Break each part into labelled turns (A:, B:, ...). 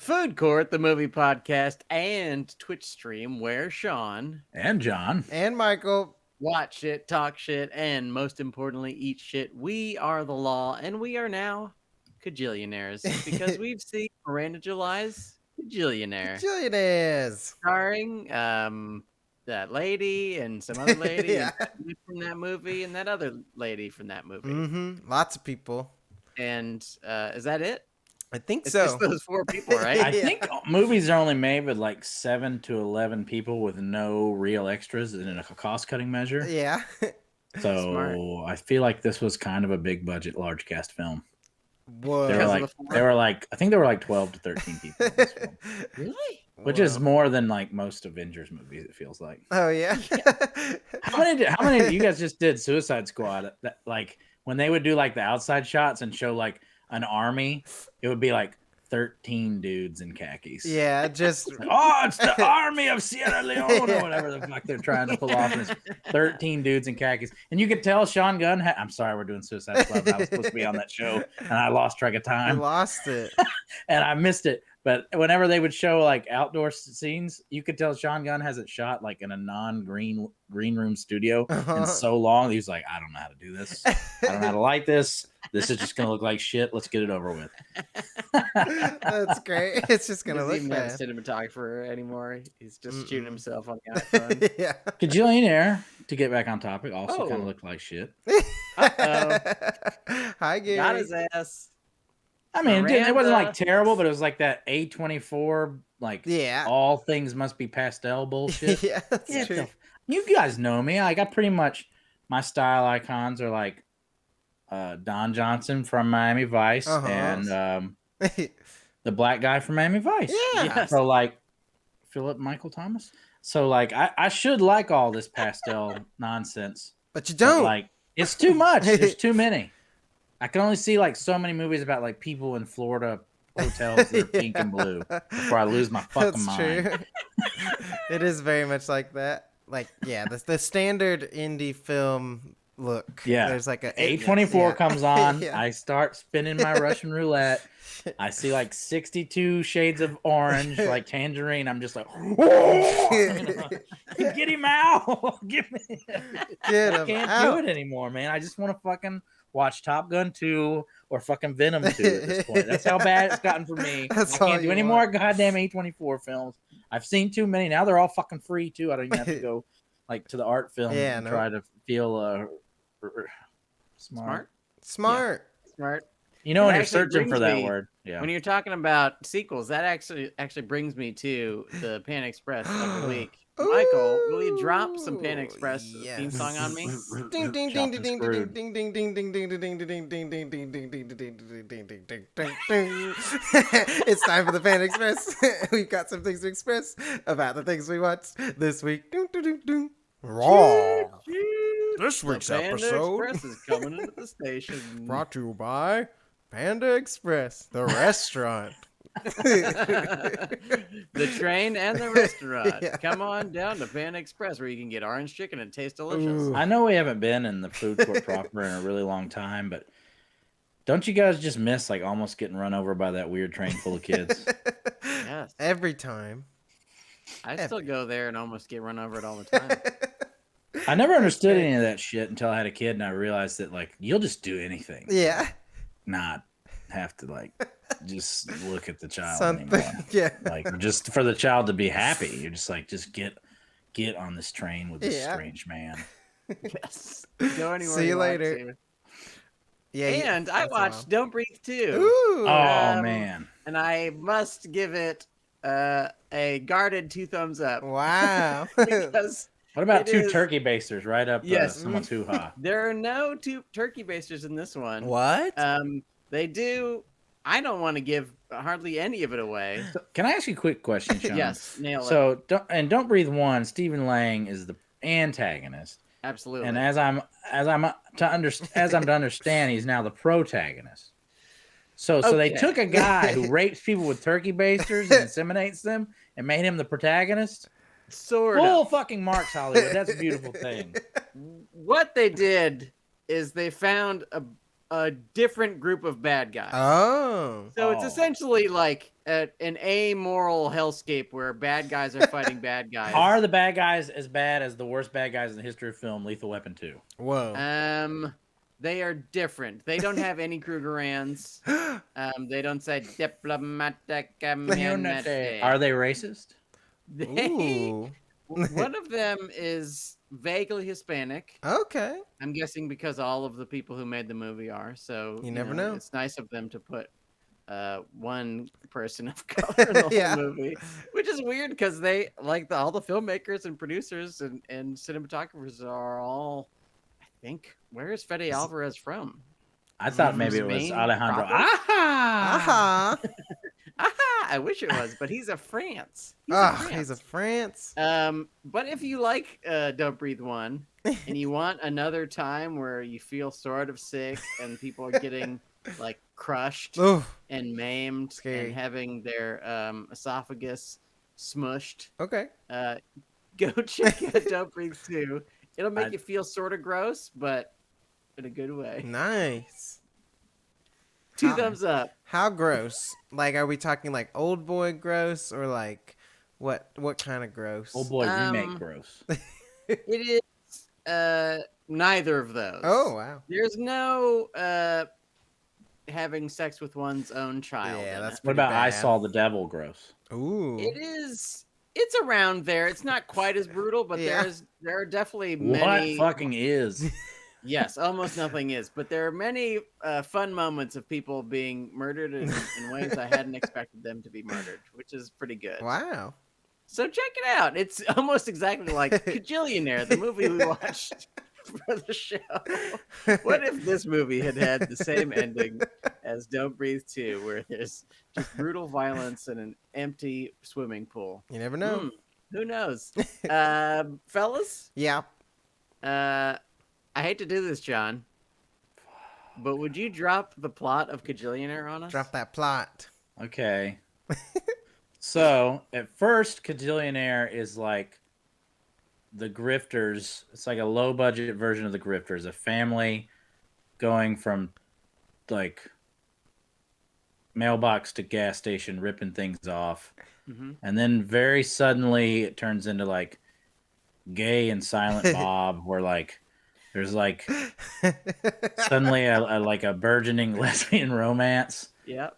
A: Food Court, the movie podcast, and Twitch stream where Sean
B: and John
C: and Michael
A: watch shit, talk shit, and most importantly, eat shit. We are the law, and we are now Kajillionaires because we've seen Miranda July's Kajillionaire.
C: Kajillionaires.
A: Starring that lady and some other lady
C: Yeah.
A: from that movie and that other lady from that movie.
C: Mm-hmm. Lots of people.
A: And is that it?
C: I think
A: It's
C: so.
A: just those four people, right?
B: I think movies are only made with like 7 to 11 people with no real extras in a cost-cutting measure.
C: Yeah.
B: So
A: Smart.
B: I feel like this was kind of a big budget, large cast film.
C: Whoa.
B: They were like I think there were like 12 to 13 people in this film,
A: Really?
B: which is more than like most Avengers movies. It feels like.
C: Oh yeah.
B: How many? You guys just did Suicide Squad? That like when they would do like the outside shots and show like an army, it would be like 13 dudes in khakis.
C: Yeah, just
B: Oh, it's the army of Sierra Leone or whatever the fuck they're trying to pull off. And it's 13 dudes in khakis. And you could tell Sean Gunn I'm sorry, we're doing Suicide Squad. I was supposed to be on that show and I lost track of
C: I
B: time
C: lost it.
B: and I missed it. But whenever they would show like outdoor scenes, you could tell Sean Gunn has it shot like in a non-green room studio. And so long, he was like, I don't know how to do this. I don't know how to light this. This is just going to look like shit. Let's get it over with.
C: That's great. It's just gonna
A: Doesn't
C: look
A: even have a
C: bad.
A: cinematographer anymore. He's just shooting himself on the iPhone.
C: Yeah.
B: Kajillionaire, to get back on topic, also
A: Oh.
B: kind of looked like shit.
A: Uh-oh.
C: Hi, Gary.
A: Got his ass.
B: I mean, it wasn't like
A: Miranda.
B: terrible, but it was like that A24, like
C: Yeah.
B: all things must be pastel bullshit.
C: Yeah, that's
B: Get
C: true.
B: the you guys know me. Like I pretty much my style icons are like Don Johnson from Miami Vice and the black guy from Miami Vice.
C: Yeah.
A: Yes.
B: So like Philip Michael Thomas. So like I should like all this pastel nonsense.
C: But you
B: But,
C: don't.
B: like it's too much. There's too many. I can only see like so many movies about like people in Florida hotels that are pink and blue before I lose my fucking
C: That's
B: mind.
C: true. It is very much like that. Like, yeah, the standard indie film look.
B: Yeah.
C: There's like a
B: A24
C: yeah.
B: comes on.
C: Yeah.
B: I start spinning my Russian roulette. I see like 62 shades of orange, like tangerine. I'm just like, get him out. Give me.
C: Get
B: I
C: him
B: can't
C: out.
B: do it anymore, man. I just want to fucking watch Top Gun 2 or fucking Venom 2 at this point. That's how bad it's gotten for me.
C: That's
B: I can't
C: all
B: do
C: you
B: any
C: want.
B: more goddamn A24 films. I've seen too many. Now they're all fucking free too. I don't even have to go like to the art film
C: Yeah,
B: and
C: no.
B: try to feel smart.
C: Smart.
A: Smart.
B: You know when
A: That
B: you're
A: actually
B: searching for
A: brings
B: that
A: me-
B: word. Yeah.
A: When you're talking about sequels, that actually brings me to the Pan Express of the week. Michael, will you drop some Pan
C: Ooh,
A: Express theme
C: yes.
A: song on me?
C: Ding ding
B: Chopped
C: ding
B: and
C: ding
B: screwed.
C: ding ding ding ding ding ding ding ding ding ding ding ding ding ding ding ding ding ding ding. It's time for the Fan Express. We've got some things to express about the things we watched this week. Doo, doo, doo, doo. Raw. This
A: The
C: week's
A: Panda
C: episode
A: Express is coming into the station.
C: brought to you by Panda Express, the restaurant.
A: The train and the restaurant.
C: Yeah.
A: Come on down to Pan Express where you can get orange chicken and taste delicious.
C: Ooh.
B: I know we haven't been in the food court proper in a really long time, but don't you guys just miss like almost getting run over by that weird train full of kids?
A: Yes.
C: Every time.
A: I still go there and almost get run over it all the time.
B: I never understood any of that shit until I had a kid and I realized that like you'll just do anything.
C: Yeah.
B: Not have to like just look at the child
C: Something.
B: anymore.
C: Yeah.
B: Like just for the child to be happy. You're just like just get on this train with this
C: Yeah.
B: strange man.
A: Yes. Go anywhere.
C: See you
A: want
C: later.
A: to.
C: Yeah.
A: And I
C: that's
A: watched
C: wild.
A: Don't Breathe 2.
C: Ooh.
B: Oh man.
A: And I must give it a guarded 2 thumbs up.
C: Wow.
A: Because
B: What about
A: It
B: 2
A: is-
B: turkey basters right up
A: Yes.
B: someone's hoo-ha?
A: there are no 2 turkey basters in this one.
C: What?
A: They do. I don't want to give hardly any of it away.
B: So, can I ask you a quick question, Sean?
A: Yes, nail it.
B: So, Don't Breathe 1, Stephen Lang is the antagonist,
A: Absolutely.
B: and as I'm to understand, he's now the protagonist. So they
A: Okay.
B: took a guy who rapes people with turkey basters and inseminates them and made him the protagonist.
A: Sort
B: Full
A: of.
B: fucking marks, Hollywood. That's a beautiful thing.
A: What they did is they found a different group of bad guys.
C: Oh.
A: So it's essentially like an amoral hellscape where bad guys are fighting bad guys.
B: Are the bad guys as bad as the worst bad guys in the history of film, Lethal Weapon 2?
C: Whoa.
A: They are different. They don't have any Krugerrands. They don't say diplomatic immunity.
B: Are they racist?
C: Ooh.
A: One of them is vaguely Hispanic.
C: Okay.
A: I'm guessing because all of the people who made the movie are. So
C: You never know.
A: It's nice of them to put one person of color in the
C: Yeah.
A: whole movie, which is weird because they all the filmmakers and producers and cinematographers are all. I think where is Fede Alvarez from?
B: I thought maybe it was
A: Spain,
B: Alejandro.
A: probably?
B: Aha!
A: Aha! I wish it was, but he's a France.
C: He's a France.
A: But if you like Don't Breathe 1 and you want another time where you feel sort of sick and people are getting like crushed and maimed
C: Scary.
A: and having their esophagus smushed,
C: Okay.
A: go check out Don't Breathe 2. It'll make you feel sort of gross, but in a good way.
C: Nice.
A: 2 thumbs up.
C: How gross? Like, are we talking like Old Boy gross or like what kind of gross?
B: Old Boy remake gross.
A: It is neither of those.
C: Oh, wow.
A: There's no having sex with one's own child.
C: Yeah,
A: in
C: that's
A: it.
B: What about I
C: bad.
B: Saw the Devil gross?
C: Ooh.
A: It's around there. It's not quite as brutal, but
C: Yeah.
A: there are definitely many.
B: What fucking is?
A: Yes, almost nothing is, but there are many fun moments of people being murdered in ways I hadn't expected them to be murdered, which is pretty good.
C: Wow.
A: So check it out. It's almost exactly like Kajillionaire, the movie we watched for the show. What if this movie had the same ending as Don't Breathe 2, where there's just brutal violence in an empty swimming pool?
C: You never know.
A: Who knows? Fellas?
C: Yeah.
A: I hate to do this, John, but would you drop the plot of Kajillionaire on us?
C: Drop that plot.
B: Okay. So, at first, Kajillionaire is like the Grifters. It's like a low-budget version of the Grifters. A family going from, like, mailbox to gas station, ripping things off.
A: Mm-hmm.
B: And then very suddenly, it turns into, like, Gay and Silent Bob, where, like, there's, like, suddenly a burgeoning lesbian romance.
A: Yep.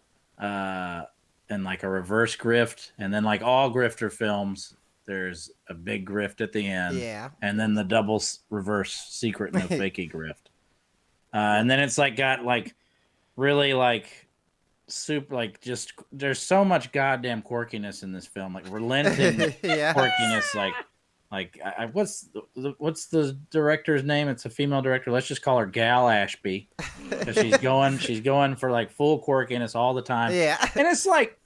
B: And like a reverse grift, and then like all grifter films, there's a big grift at the end, and then the double reverse secret no fakey grift, and then it's like got like really like super like just there's so much goddamn quirkiness in this film, like relenting quirkiness, like what's the director's name? It's a female director. Let's just call her Gal Ashby, because she's going for like full quirkiness all the time.
C: Yeah,
B: and it's like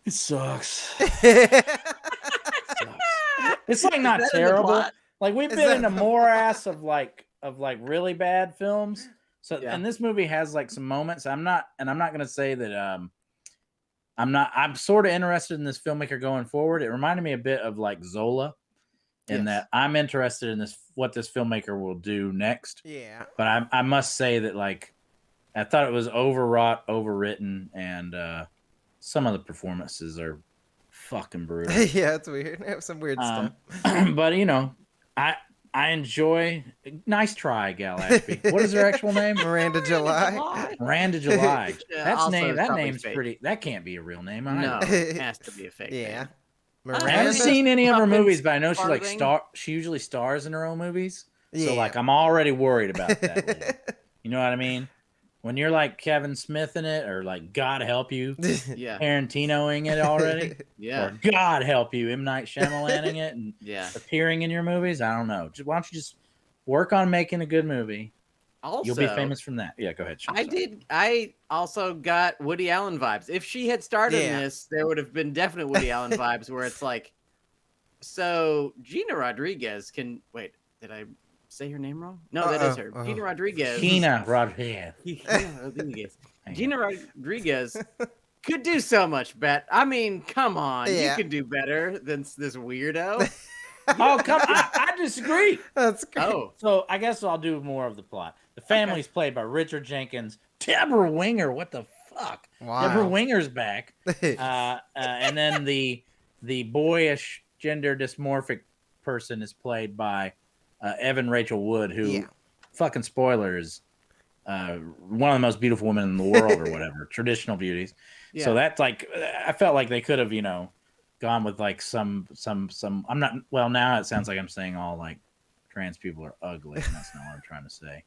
B: it sucks. It's like not terrible. Like we've been in a morass of like really bad films. So and this movie has like some moments. I'm not gonna say that I'm sort of interested in this filmmaker going forward. It reminded me a bit of like Zola in that I'm interested in what this filmmaker will do next.
C: Yeah.
B: But I must say that like I thought it was overwrought, overwritten, and some of the performances are fucking brutal.
C: Yeah, it's weird. They have some weird stuff.
B: But you know, I enjoy. Nice try, Gal Ashby. What is her actual name?
C: Miranda July.
B: Miranda July.
A: That
B: name's
A: fake.
B: pretty. That can't be a real name.
A: No, it has to be a fake.
C: Yeah.
A: Name.
B: I haven't seen any of her movies, but I know she
A: Farthing.
B: she usually stars in her own movies.
C: Yeah.
B: So like I'm already worried about that. You know what I mean? When you're like Kevin Smith in it, or like God help you,
A: Yeah.
B: Tarantinoing it already,
A: Yeah.
B: or God help you, M. Night Shyamalaning it, and appearing in your movies. I don't know. Why don't you just work on making a good movie?
A: Also,
B: you'll be famous from that. Yeah, go ahead, Sean.
A: I also got Woody Allen vibes. If she had started in this, there would have been definite Woody Allen vibes where it's like, so Gina Rodriguez can wait. Did I say her name wrong? No, that is her. Gina Rodriguez.
B: Gina Rodriguez.
A: Gina Rodriguez could do so much better. I mean, come on. You could do better than this weirdo.
B: Oh, come! I disagree.
C: That's great.
A: Oh,
B: So I guess I'll do more of the plot. The family's played by Richard Jenkins, Deborah Winger. What the fuck?
C: Wow.
B: Deborah Winger's back. And then the boyish gender dysmorphic person is played by Evan Rachel Wood, who fucking spoilers, one of the most beautiful women in the world or whatever, traditional beauties.
A: yeah.
B: So that's like, I felt like they could have, gone with like some. I'm not. Well, now it sounds like I'm saying all like trans people are ugly, and that's not what I'm trying to say.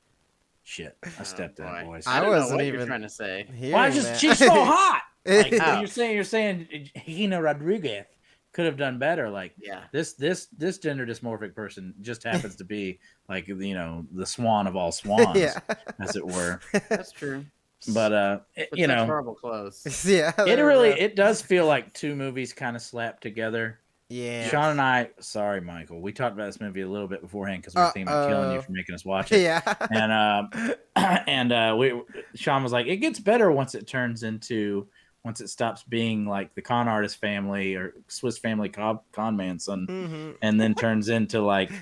B: Shit, I stepped that voice.
A: I don't know
C: wasn't
A: what
C: even
A: you're trying to say.
B: Well, she's so hot. Like,
A: Oh.
B: you're saying Gina Rodriguez could have done better. Like,
A: Yeah.
B: this gender dysmorphic person just happens to be like, the swan of all swans, as it were.
A: That's true.
B: But
A: With such horrible clothes.
C: Yeah.
B: it does feel like two movies kind of slapped together.
C: Yeah.
B: Sean and I, sorry, Michael, we talked about this movie a little bit beforehand because we were thinking about killing you for making us watch it.
C: Yeah.
B: And Sean was like, it gets better once it stops being like the con artist family or Swiss Family con man son, and then turns into like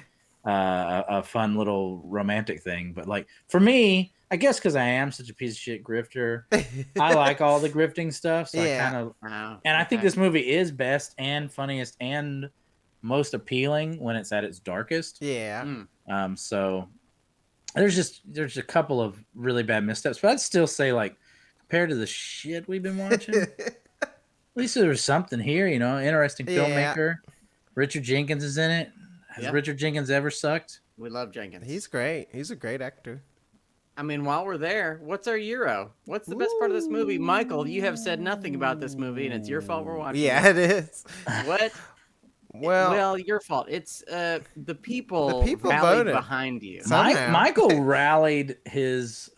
B: a fun little romantic thing. But like for me, I guess because I am such a piece of shit grifter, I like all the grifting stuff. So I kind of, and I think this movie is best and funniest and most appealing when it's at its darkest.
C: Yeah.
B: So there's a couple of really bad missteps, but I'd still say like compared to the shit we've been watching, at least there's something here. Interesting filmmaker. Richard Jenkins is in it. Has Richard Jenkins ever sucked?
A: We love Jenkins.
C: He's great. He's a great actor.
A: I mean, while we're there, what's our Euro? What's the best part of this movie? Michael, you have said nothing about this movie, and it's your fault we're watching
C: it is.
A: What? Well, your fault. It's the people rallied
C: voted
A: behind you.
B: Michael rallied his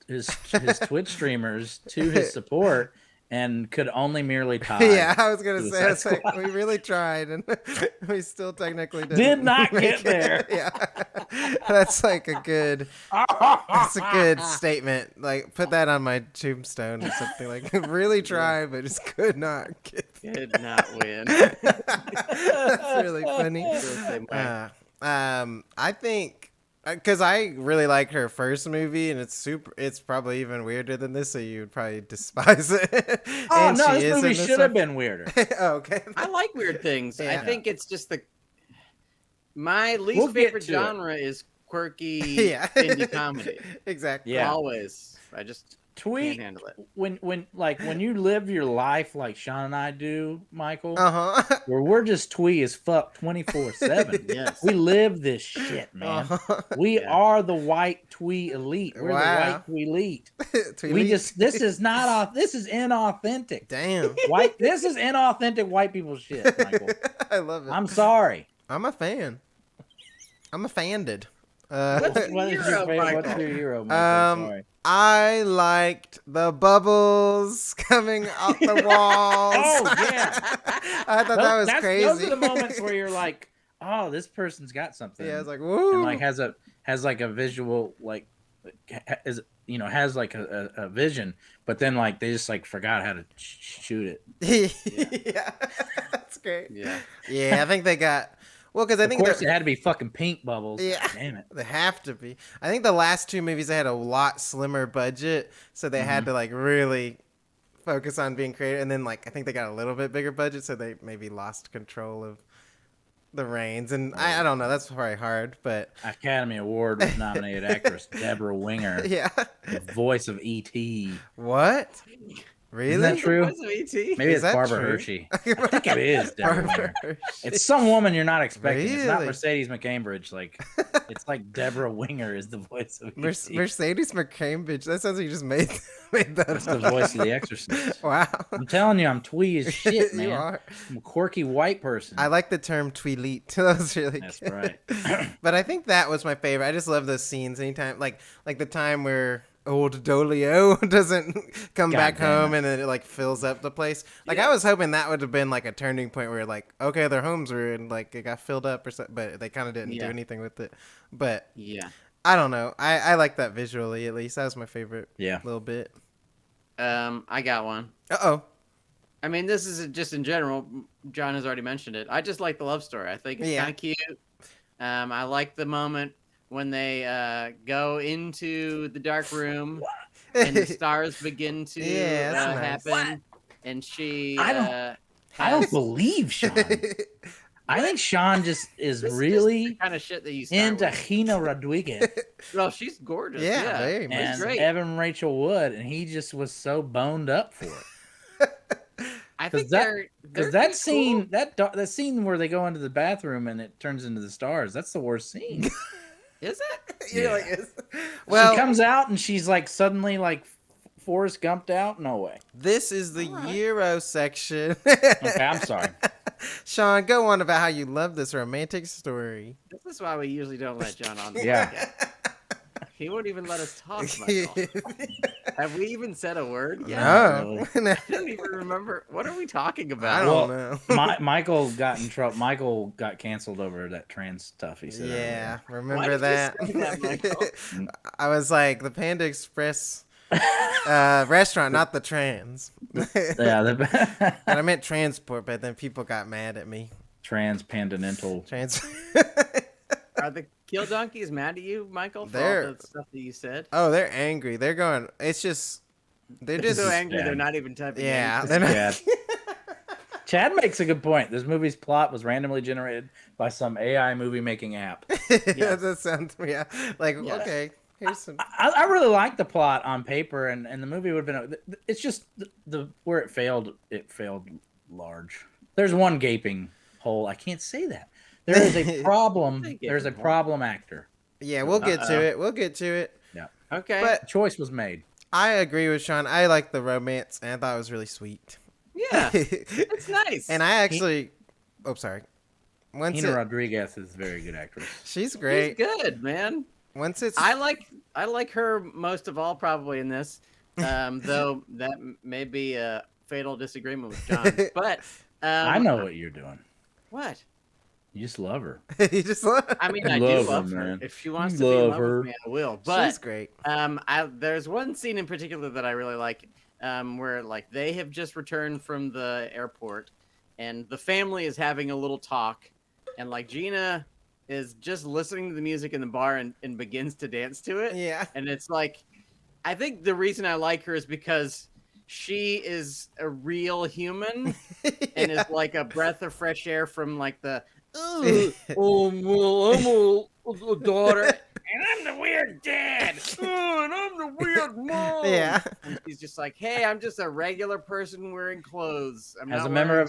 B: Twitch streamers to his support and could only merely tie.
C: Yeah, I was gonna say, it's like, we really tried, and we still technically
B: did not get there.
C: Yeah, that's like a good. That's a good statement. Like, put that on my tombstone or something. Like, really tried, but just could not get.
A: Did not win.
C: That's really funny. I think. Because I really like her first movie, and it's probably even weirder than this, so you would probably despise it.
B: Oh, no, this movie should have been weirder.
C: Okay.
A: I like weird things. I think it's just my least favorite genre is quirky indie comedy.
C: Exactly.
B: Yeah.
A: Always. I just can't handle it.
B: When you live your life like Sean and I do, Michael, where we're just twee as fuck 24/7.
A: Yes.
B: We live this shit, man. We are the white twee elite. We're the white twee elite. This is inauthentic.
C: Damn.
B: This is inauthentic white people shit, Michael.
C: I love it.
B: I'm sorry.
C: I'm a fan. I'm offended.
B: What's your hero, Michael? Sorry.
C: I liked the bubbles coming off the walls.
B: Oh, yeah.
C: I thought that was crazy.
B: Those are the moments where you're like, oh, this person's got something.
C: Yeah, it's like, woo.
B: And like has like a visual, like, has like a vision, but then like they just like forgot how to shoot it.
C: Yeah. That's great.
A: Yeah.
C: Yeah, I think they got. Well, because I think
B: of course it had to be fucking pink bubbles.
C: Yeah,
B: damn it,
C: they have to be. I think the last two movies they had a lot slimmer budget, so they had to like really focus on being creative. And then like I think they got a little bit bigger budget, so they maybe lost control of the reins. And I don't know, that's probably hard, but
B: Academy Award nominated actress Deborah Winger, the voice of E.T.
C: What? Really?
B: Isn't that true?
A: E.T.?
B: Maybe it's Barbara Hershey. I think it is Deborah Winger. It's some woman you're not expecting. Really? It's not Mercedes McCambridge. Like it's like Deborah Winger is the voice of E.T.
C: Mercedes McCambridge. That sounds like you just made that
B: That's
C: up.
B: the voice of The Exorcist.
C: Wow.
B: I'm telling you, I'm twee as shit, man.
C: You are.
B: I'm a quirky white person.
C: I like the term tweelite. That was really good.
B: That's right.
C: But I think that was my favorite. I just love those scenes anytime. Like the time where old Dolio doesn't come back home and then it like fills up the place. Like I was hoping that would have been like a turning point where like, okay, their homes were in like it got filled up or something, but they kind of didn't do anything with it. But I don't know. I like that visually at least. That was my favorite little bit.
A: I got one.
C: Uh-oh.
A: I mean, this is just in general. John has already mentioned it. I just like the love story. I think it's kind of cute. I like the moment when they go into the dark room and the stars begin to happen, and she.
B: I don't believe Sean. I think Sean just is really
A: the kind of shit that you
B: into Gina Rodriguez.
A: Well, she's gorgeous.
C: Yeah,
B: and
C: great.
B: Evan Rachel Wood, and he just was so boned up for it.
A: I think
B: because that scene, cool. that scene where they go into the bathroom and it turns into the stars, that's the worst scene.
A: Is it?
B: Yeah. Well, she comes out and she's like suddenly like Forrest Gumped out. No way.
C: This is the Euro section.
B: Okay, I'm sorry.
C: Sean, go on about how you love this romantic story.
A: This is why we usually don't let John on.
B: Yeah.
A: He won't even let us talk about Have we even said a word yet?
C: No.
A: I don't even remember. What are we talking about?
C: I don't know.
B: Michael got in trouble. Michael got canceled over that trans stuff. He said.
C: Yeah, remember that? I was like, the Panda Express restaurant, not the trans.
B: Yeah.
C: And I meant transport, but then people got mad at me.
B: Transpandental.
A: Are the Kill Donkeys mad at you, Michael, for all the stuff that you said?
C: Oh, they're angry. They're going. It's just. They're just
A: so angry. They're not even typing.
C: Yeah, they're not.
B: Chad makes a good point. This movie's plot was randomly generated by some AI movie making app.
C: Yeah, that sounds. Yeah, like okay. Here's some.
B: I really like the plot on paper, and the movie would have been. It's just the where it failed. It failed large. There's one gaping hole. I can't say that. There is a problem. There's a problem actor.
C: Yeah, we'll get to it. We'll get to it.
B: Yeah.
A: Okay.
C: But
B: the choice was made.
C: I agree with Sean. I like the romance, and I thought it was really sweet.
A: Yeah, it's nice.
C: And I actually, sorry.
B: Gina Rodriguez is a very good actress.
C: She's great.
A: She's good, man. I like her most of all probably in this, though that may be a fatal disagreement with John. But
B: I know what you're doing.
A: What?
B: You just love her.
C: You just love her.
A: I mean, I do love her. Man. If she wants to be in love with me, I will. But
C: she's great.
A: There's one scene in particular that I really like, where like they have just returned from the airport, and the family is having a little talk, and like Gina is just listening to the music in the bar and begins to dance to it.
C: Yeah.
A: And it's like, I think the reason I like her is because she is a real human and is like a breath of fresh air from like the well, I'm a daughter, and I'm the weird dad, and I'm the weird mom.
C: Yeah,
A: and she's just like, hey, I'm just a regular person wearing clothes.
B: As a member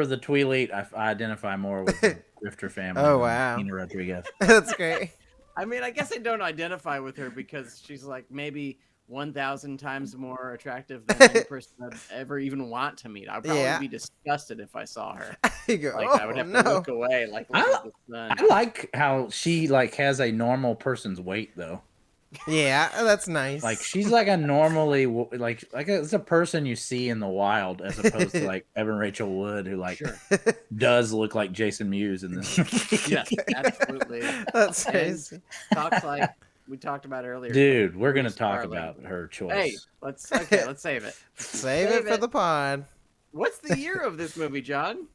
B: of the Tweelite, I identify more with the Grifter family.
C: Oh wow,
B: Gina Rodriguez.
C: That's great.
A: I mean, I guess I don't identify with her because she's like maybe 1,000 times more attractive than any person I'd ever even want to meet. I'd probably be disgusted if I saw her. I would have to look away. Like, look at the sun.
B: I like how she like has a normal person's weight though.
C: Yeah, that's nice.
B: Like she's like a normally it's a person you see in the wild as opposed to like Evan Rachel Wood who like does look like Jason Mewes in this.
A: Yes, absolutely.
C: That's crazy.
A: Talks like we talked about earlier.
B: Dude, we're gonna talk about her choice.
A: Hey, let's save it.
C: Save it for the pod.
A: What's the year of this movie, John?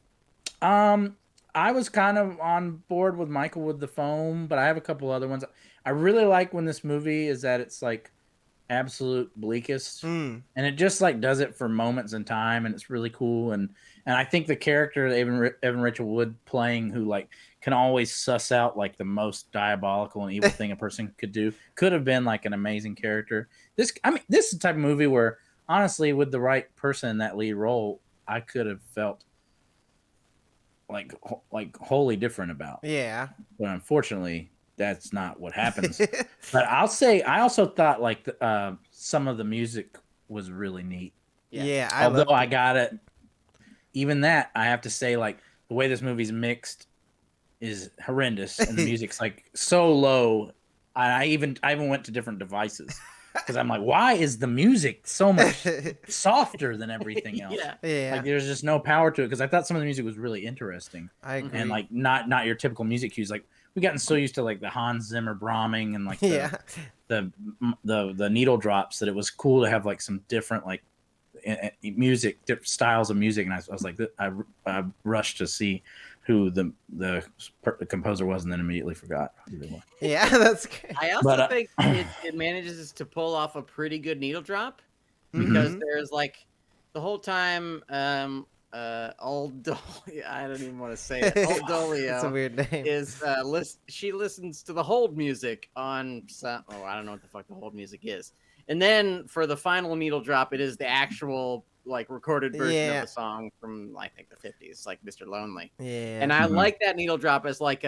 B: I was kind of on board with Michael with the foam, but I have a couple other ones. I really like when this movie is at its like absolute bleakest, and it just like does it for moments in time, and it's really cool. And I think the character Evan Rachel Wood playing, who like can always suss out like the most diabolical and evil thing a person could do, could have been like an amazing character. This is the type of movie where honestly, with the right person in that lead role, I could have felt like wholly different about.
C: Yeah, but
B: unfortunately, that's not what happens. But I'll say I also thought like some of the music was really neat.
C: Yeah,
B: although I got it. Even that, I have to say, like the way this movie's mixed is horrendous, and the music's like so low. I even went to different devices because I'm like, why is the music so much softer than everything else?
C: Yeah.
B: Like there's just no power to it because I thought some of the music was really interesting.
C: I agree.
B: And like not your typical music cues. Like we've gotten so used to like the Hans Zimmer Brahming and like the needle drops that it was cool to have like some different like music, different styles of music, and I was like, I rushed to see who the composer was, and then immediately forgot who they were.
C: Yeah, that's great.
A: I also think it manages to pull off a pretty good needle drop because there's like the whole time old Dolly, I don't even want to say it. Old Dolio.
C: That's a weird name.
A: Is she listens to the hold music on I don't know what the fuck the hold music is. And then for the final needle drop, it is the actual like recorded version of the song from I think the 50s, like Mr. Lonely.
C: Yeah.
A: And I like that needle drop as like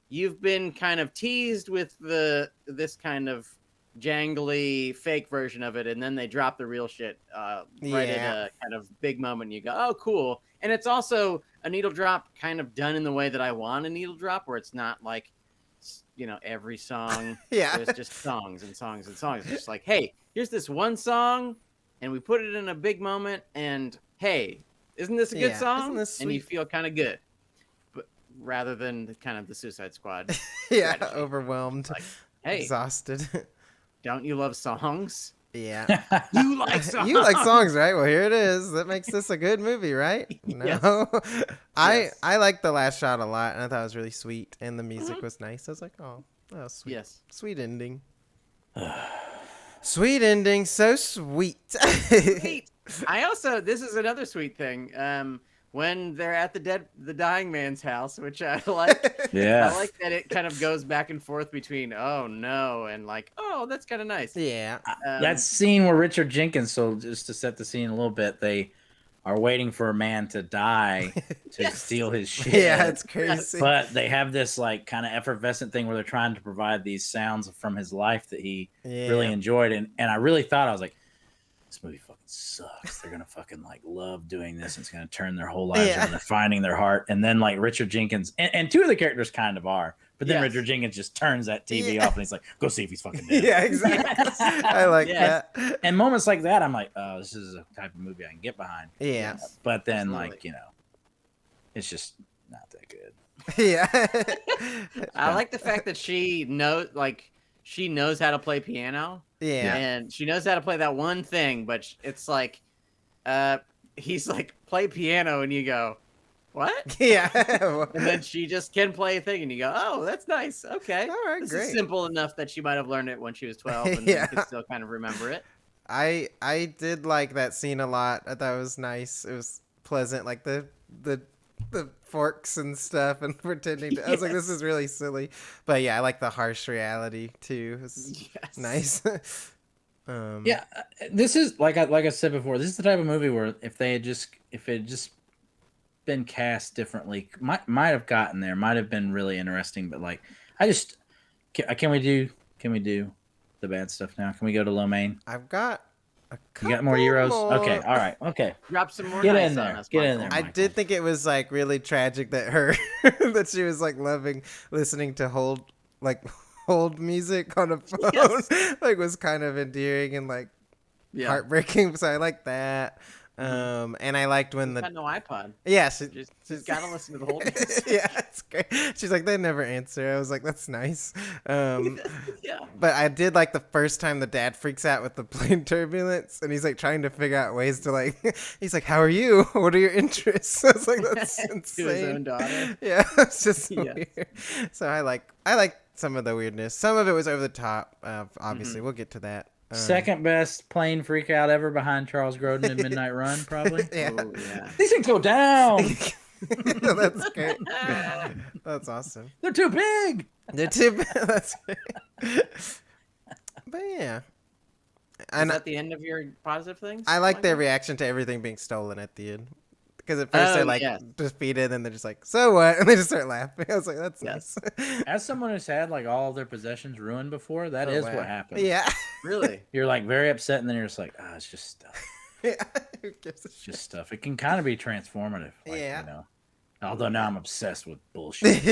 A: you've been kind of teased with this kind of jangly fake version of it, and then they drop the real shit right at a kind of big moment, and you go, oh cool. And it's also a needle drop kind of done in the way that I want a needle drop, where it's not like, you know, every song there's just songs and songs and songs. It's just like, hey, here's this one song and we put it in a big moment, and hey, isn't this a good song? And you feel kind of good, but rather than kind of the Suicide Squad strategy.
C: Overwhelmed,
A: like, hey,
C: exhausted.
A: Don't you love songs?
C: Yeah.
A: You like songs.
C: You like songs, right? Well, here it is. That makes this a good movie, right? No.
A: Yes.
C: I liked the last shot a lot, and I thought it was really sweet, and the music was nice. I was like, oh, that was sweet.
A: Yes.
C: Sweet ending. Sweet ending. So sweet.
A: Sweet. This is another sweet thing. When they're at the dying man's house, which I like.
B: Yeah.
A: I like that it kind of goes back and forth between oh no and like oh that's kind of nice.
C: Yeah.
B: That scene where Richard Jenkins, so just to set the scene a little bit, they are waiting for a man to die to steal his shit.
C: Yeah, it's crazy.
B: But they have this like kind of effervescent thing where they're trying to provide these sounds from his life that he really enjoyed, and I really thought, I was like, this movie fucking sucks. They're gonna fucking like love doing this. It's gonna turn their whole lives around. They're finding their heart, and then like Richard Jenkins and two of the characters kind of are, but then Richard Jenkins just turns that TV off and he's like, "Go see if he's fucking dead."
C: Yeah, exactly. I like that.
B: And moments like that, I'm like, "Oh, this is a type of movie I can get behind."
C: Yeah,
B: but then like it's just not that good.
C: Yeah,
A: I like the fact that she knows how to play piano.
C: Yeah.
A: And she knows how to play that one thing, but it's like, he's like, play piano, and you go, what?
C: Yeah.
A: And then she just can play a thing, and you go, oh, that's nice. Okay.
C: All right,
A: this
C: great.
A: is simple enough that she might have learned it when she was 12, and then could still kind of remember it.
C: I did like that scene a lot. I thought it was nice. It was pleasant, like the forks and stuff and pretending to, I was like, this is really silly, but I like the harsh reality too. It's nice.
B: This is like I said before, this is the type of movie where if it had just been cast differently, might have gotten there, might have been really interesting, but like can we do the bad stuff now? Can we go to lo mein?
C: I've got
B: you got more euros? Okay, all right, okay.
A: Drop some more.
B: Get
A: nice
B: in there.
A: On us,
B: Get in there.
C: I did think it was like really tragic that that she was like loving listening to hold music on a phone.
A: Yes.
C: Like was kind of endearing and like heartbreaking. So I like that. And I liked when
A: got no iPod.
C: Yeah,
A: she's got to listen to the whole music.
C: Yeah, it's great. She's like, they never answer. I was like, that's nice. But I did like the first time the dad freaks out with the plane turbulence, and he's like trying to figure out ways to like. He's like, "How are you? What are your interests?" I was like, "That's insane."
A: To his own daughter.
C: Yeah, it's just so weird. So I like some of the weirdness. Some of it was over the top. Obviously, we'll get to that.
B: Second best plane freak out ever behind Charles Grodin in Midnight Run, probably.
C: Yeah.
A: Ooh, yeah.
B: These things go down.
C: That's great. That's awesome.
B: They're too big.
C: They're too big. That's great. But yeah.
A: Is that the end of your positive things?
C: I like their reaction to everything being stolen at the end. Because at first they're like defeated, and they're just like, so what? And they just start laughing. I was like, that's nice.
B: As someone who's had like all of their possessions ruined before, that is what happens.
C: Yeah.
A: Really?
B: You're like very upset, and then you're just like, it's just stuff.
C: Yeah. Who gives a
B: It's
C: shit?
B: just stuff. It can kind of be transformative. Like,
C: Yeah.
B: Although now I'm obsessed with bullshit.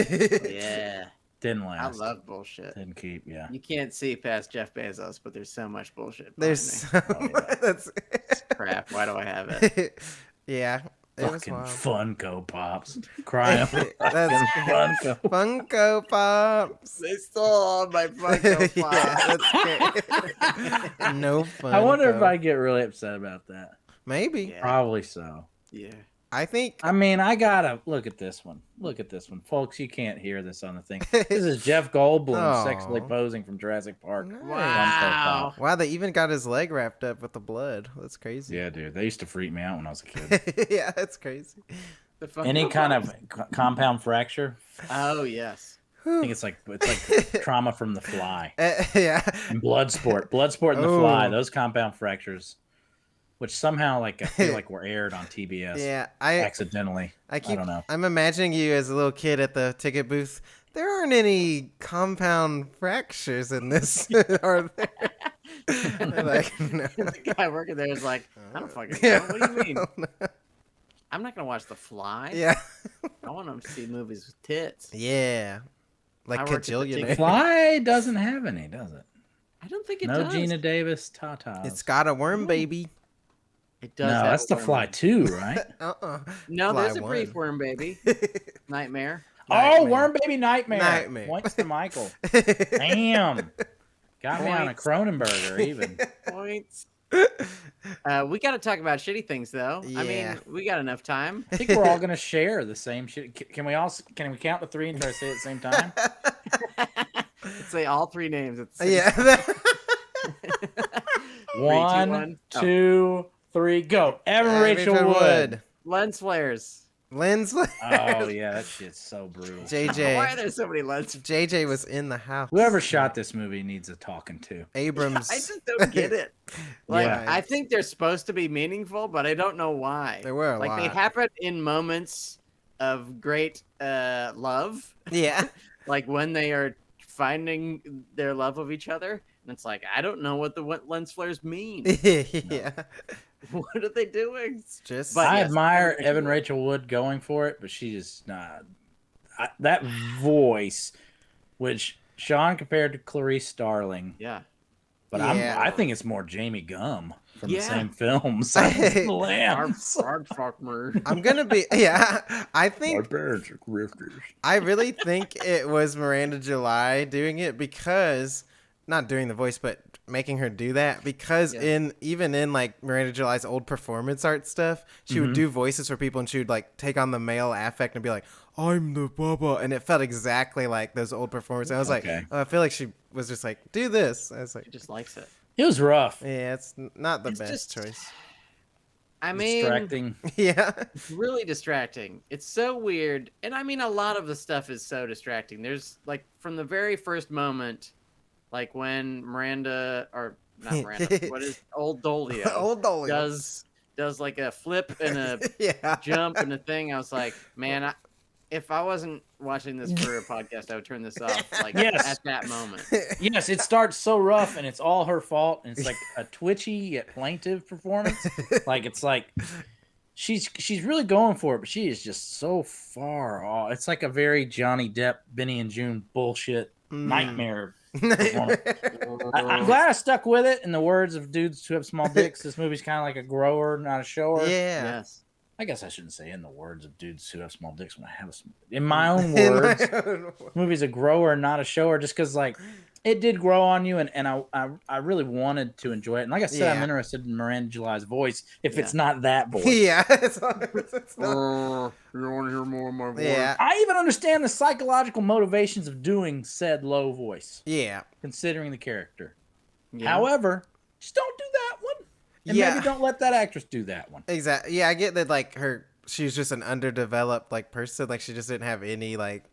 A: Yeah.
B: Didn't last.
A: I love bullshit.
B: Didn't keep. Yeah.
A: You can't see past Jeff Bezos, but there's so much bullshit.
C: There's
A: behind me.
C: that's
A: Crap. Why do I have it?
C: Yeah. It was
B: Fucking
C: wild.
B: Funko Pops. Crying.
C: That's
B: Funko.
C: Funko Pops.
A: They stole all my Funko Pops.
C: Yeah, that's great. No fun.
B: I wonder if I get really upset about that.
C: Maybe.
A: Yeah.
B: Probably so.
A: Yeah.
C: I think.
B: I mean, I gotta look at this one. Look at this one, folks. You can't hear this on the thing. This is Jeff Goldblum sexually
C: Aw.
B: posing from Jurassic Park.
C: Nice.
A: Wow.
C: Wow, they even got his leg wrapped up with the blood. That's crazy.
B: Yeah, dude. They used to freak me out when I was a kid.
C: Yeah, that's crazy.
A: The fuck-
B: Any kind of compound fracture.
A: Oh yes.
B: I think it's like trauma from The Fly
C: Yeah.
B: and Bloodsport. Bloodsport and The
C: Oh.
B: Fly. Those compound fractures, which somehow like I feel like were aired on TBS
C: Yeah.
B: accidentally. I don't know.
C: I'm imagining you as a little kid at the ticket booth. There aren't any compound fractures in this, are there? Like, no.
A: The guy working there is like, I don't fucking know.
C: Yeah.
A: What do you mean? I'm not gonna watch The Fly.
C: Yeah.
A: I want to see movies with tits.
C: Yeah. Like
A: I worked at the
C: Kajillionaire.
A: ticket-
B: Fly doesn't have any, does it?
A: I don't think it
B: No
A: does.
B: Gina Davis tatas.
C: It's got a worm baby.
A: It does.
B: No,
A: have
B: that's
A: a
B: The
A: worm.
B: Fly 2, right?
A: No,
C: Fly
A: there's a
C: one.
A: brief worm baby. Nightmare.
B: Oh,
C: Nightmare.
B: Worm Baby Nightmare.
C: Nightmare.
B: Points to Michael. Damn. Got me on a
A: Points.
B: Cronenberger even.
A: Points. We got to talk about shitty things, though. I mean,
C: Yeah.
A: we got enough time.
B: I think we're all gonna share the same shit. Can we count to 3 and try to say it at the same time?
A: Let's say all three names at the same
C: Yeah.
B: One,
A: one. Oh.
B: 2, 3, go. Evan Rachel Wood.
A: Lens flares.
C: Lens.
B: Oh yeah, that shit's so brutal.
A: Why are
C: JJ.
A: there so many lens?
C: JJ was in the house.
B: Whoever shot this movie needs a talking to.
C: Abrams.
A: I just don't get it. Like,
B: Yeah.
A: I think they're supposed to be meaningful, but I don't know why.
C: There were a
A: Like, they
C: lot.
A: happen in moments of great love,
C: Yeah.
A: like when they are finding their love of each other. And it's like, I don't know what the lens flares mean.
C: Yeah.
A: What are they doing?
C: It's just.
A: But
B: I
A: yes,
B: admire
A: Evan
B: Evan
A: Rachel
B: Rachel Wood going for it, but she is not. That voice, which Sean compared to Clarice Starling,
A: Yeah.
B: but
C: Yeah.
B: I think it's more Jamie Gum from the
A: Yeah.
B: same film. Silence of the Lambs.
A: Hard fuck me.
C: I'm gonna be. Yeah. I
B: My
C: think.
B: parents are grifters.
C: I really think it was Miranda July doing it because. Not doing the voice, but making her do that because
A: Yeah.
C: even in like Miranda July's old performance art stuff, she would do voices for people and she would like take on the male affect and be like, "I'm the Bubba," and it felt exactly like those old performances. I was like,
B: Okay.
C: oh, I feel like she was just like, "Do this." I was like,
A: He just likes it.
B: It was rough.
C: yeah, it's not the
A: It's
C: best
A: just-
C: choice.
A: I mean,
B: Distracting.
C: Yeah,
A: it's really distracting. It's so weird. And I mean, a lot of the stuff is so distracting. There's like from the very first moment, like when Miranda, or not Miranda, what is Old Dolio
C: old Dolly
A: does like a flip and a
C: yeah,
A: jump and a thing. I was like, man, if I wasn't watching this for a podcast, I would turn this off like
B: Yes.
A: at that moment.
B: Yes, it starts so rough and it's all her fault, and it's like a twitchy yet plaintive performance. Like it's like she's really going for it, but she is just so far off. It's like a very Johnny Depp, Benny and June bullshit nightmare performance. I'm glad I stuck with it. In the words of dudes who have small dicks, this movie's kind of like a grower, not a shower.
C: Yeah.
A: Yes.
B: I guess I shouldn't say in the words of dudes who have small dicks when I have a small. In my own words, this movie's a grower, not a shower. Just because like it did grow on you, and I really wanted to enjoy it. And like I said, I'm
C: Yeah.
B: interested in Miranda July's voice. If
A: Yeah.
B: it's not that voice,
C: Yeah, it's not.
A: You want to hear more of my voice?
C: Yeah,
B: I even understand the psychological motivations of doing said low voice,
C: yeah,
B: considering the character.
A: Yeah.
B: However, just don't do that one, and
C: Yeah.
B: maybe don't let that actress do that one.
C: exactly. Yeah, I get that. Like she was just an underdeveloped like person. Like she just didn't have any like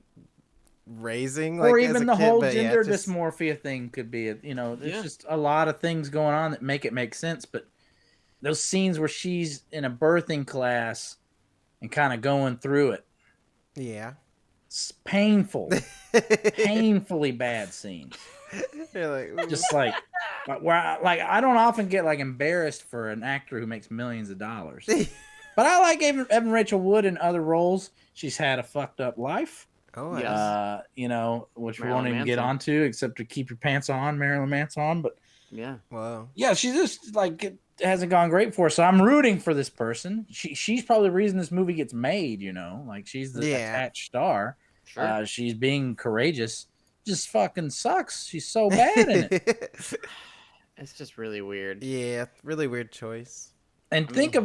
C: raising. Like,
B: Or
C: as
B: even
C: a
B: the
C: kid,
B: whole
C: but yeah,
B: gender
C: just-
B: dysmorphia thing could be, there's
A: Yeah.
B: just a lot of things going on that make it make sense. But those scenes where she's in a birthing class and kind of going through it,
C: Yeah.
B: it's painful, painfully bad scenes.
C: You're like, ooh.
B: Just like, where I don't often get like embarrassed for an actor who makes millions of dollars. But I like Evan Rachel Wood in other roles. She's had a fucked up life.
C: Oh,
A: Yeah.
B: Which we
A: Marilyn
B: won't even get
A: Manson.
B: onto, except to keep your pants on, Marilyn Manson. But
A: Yeah.
C: wow.
B: yeah, she just like it hasn't gone great for her. So I'm rooting for this person. She's probably the reason this movie gets made. Like she's the
C: Yeah.
B: attached star.
A: Sure.
B: She's being courageous. Just fucking sucks. She's so bad in it.
A: It's just really weird.
C: Yeah, really weird choice.
B: And think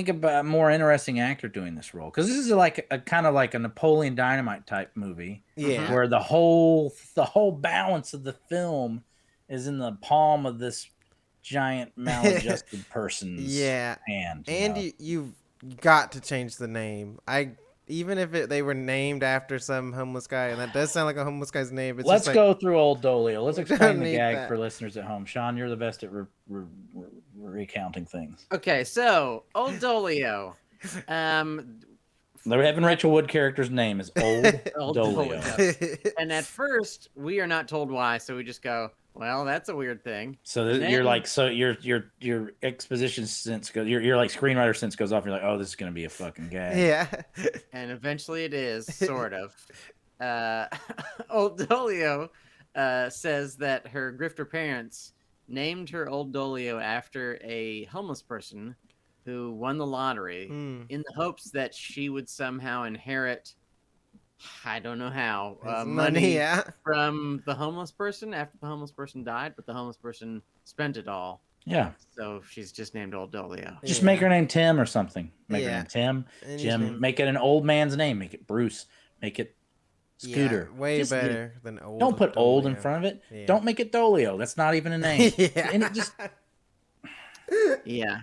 B: of a more interesting actor doing this role, because this is like a kind of like a Napoleon Dynamite type movie.
C: Yeah.
B: Where the whole balance of the film is in the palm of this giant maladjusted person's hand.
C: And you've got to change the name. Even if they were named after some homeless guy, and that does sound like a homeless guy's name. It's
B: Let's
C: just
B: go through Old Dolio. Let's explain the gag
C: that.
B: for listeners at home. Sean, you're the best at recounting things.
A: Okay, so Old Dolio.
B: The Evan Rachel Wood character's name is Old Dolio.
A: And at first, we are not told why, so we just go, well, that's a weird thing.
B: So your exposition sense goes, your like screenwriter sense goes off. You're like, oh, this is gonna be a fucking gag.
C: Yeah.
A: And eventually it is, sort of. Old Dolio says that her grifter parents named her Old Dolio after a homeless person who won the lottery in the hopes that she would somehow inherit, I don't know how, money from the homeless person after the homeless person died, but the homeless person spent it all.
B: Yeah.
A: So she's just named Old Dolio.
B: Just make her name Tim or something. Make her name Tim, Jim. Make it an old man's name. Make it Bruce. Make it Scooter.
C: Way better than Old.
B: Don't put
C: Dolio.
B: old in front of it. Yeah. Don't make it Dolio. That's not even a name. And it just...
A: Yeah.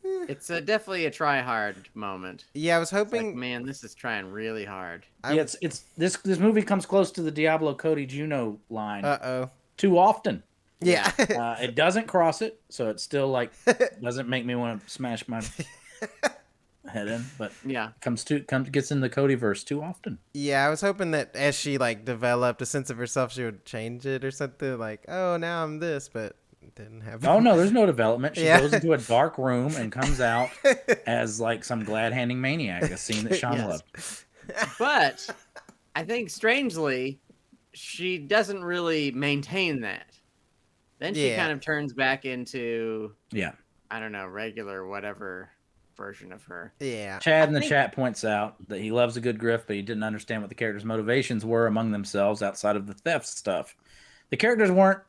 A: It's definitely a try hard moment.
C: Yeah, I was hoping.
A: Like, man, this is trying really hard.
B: It's this movie comes close to the Diablo Cody Juno line. Too often.
C: Yeah.
B: It doesn't cross it, so it still like doesn't make me want to smash my head in. But gets in the Codyverse too often.
C: Yeah, I was hoping that as she like developed a sense of herself, she would change it or something. Like, oh, now I'm this, but. Didn't have.
B: Oh no, there's no development. She goes into a dark room and comes out as like some glad-handing maniac. A scene that Sean loved.
A: But I think strangely, she doesn't really maintain that. Then she kind of turns back into I don't know, regular whatever version of her.
C: Yeah.
B: Chad in the chat points out that he loves a good grift, but he didn't understand what the characters' motivations were among themselves outside of the theft stuff. The characters weren't.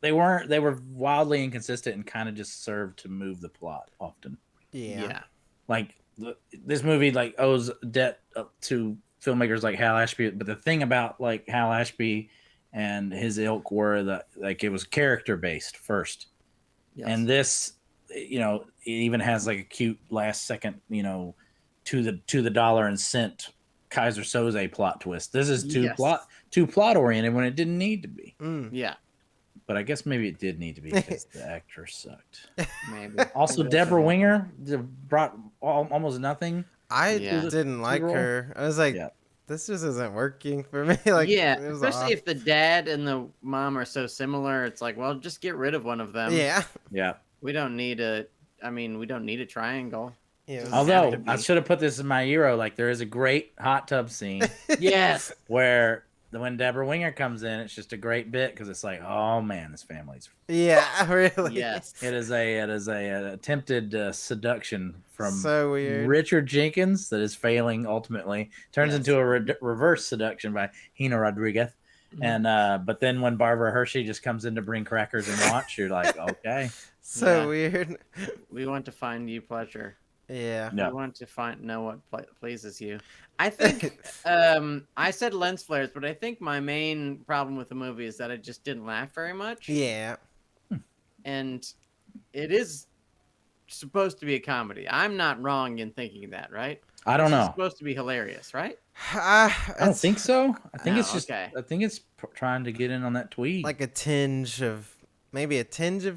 B: They were wildly inconsistent and kind of just served to move the plot often.
C: Yeah.
B: Like this movie like owes debt to filmmakers like Hal Ashby, but the thing about like Hal Ashby and his ilk were that like it was character based first. Yes. And this, it even has like a cute last second, to the dollar and cent Kaiser Soze plot twist. This is too plot oriented when it didn't need to be.
A: Yeah.
B: But I guess maybe it did need to be because the actor sucked.
A: Maybe.
B: Also, Deborah Winger brought almost nothing.
C: I didn't like her. I was like, this just isn't working for me. Like,
A: especially if the dad and the mom are so similar. It's like, well, just get rid of one of them.
C: Yeah.
A: We don't need a triangle.
C: Yeah,
B: although I should have put this in my Euro. Like, there is a great hot tub scene.
A: Yes.
B: Where when Deborah Winger comes in, it's just a great bit because it's like, oh man, this family's
C: really.
A: Yes,
B: it is a attempted seduction from
C: so weird
B: Richard Jenkins that is failing ultimately. Turns into a reverse seduction by Hina Rodriguez, and but then when Barbara Hershey just comes in to bring crackers and watch, you're like, okay,
C: weird.
A: We want to find you pleasure.
C: Yeah.
A: We want to know what pleases you. I think I said lens flares, but I think my main problem with the movie is that I just didn't laugh very much.
C: Yeah.
A: And it is supposed to be a comedy. I'm not wrong in thinking that, right?
B: I don't know.
A: It's supposed to be hilarious, right?
B: I don't think so. I think it's just. Okay. I think it's trying to get in on that tweet.
C: Like a tinge of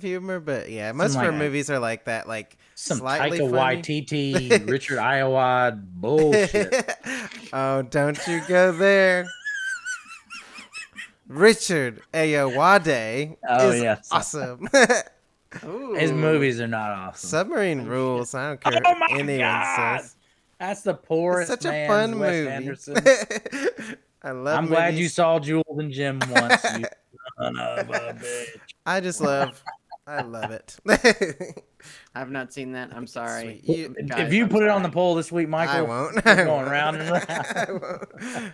C: humor, but most of our movies are like that, like
B: some
C: slightly
B: Taika
C: funny.
B: Waititi, Richard Iowa bullshit.
C: Oh, don't you go there. Richard Ayoade is awesome.
B: His movies are not awesome.
C: Submarine Rules. I don't care what anyone says.
B: That's the poorest.
C: It's such a fun
B: Wes
C: movie.
B: Anderson.
C: I'm
B: glad you saw Jules and Jim once. You son of a bitch.
C: I love it.
A: I've not seen that. I'm sorry.
B: If you put it on the poll this week, Michael,
C: I won't.
B: Going round and round.
C: I won't.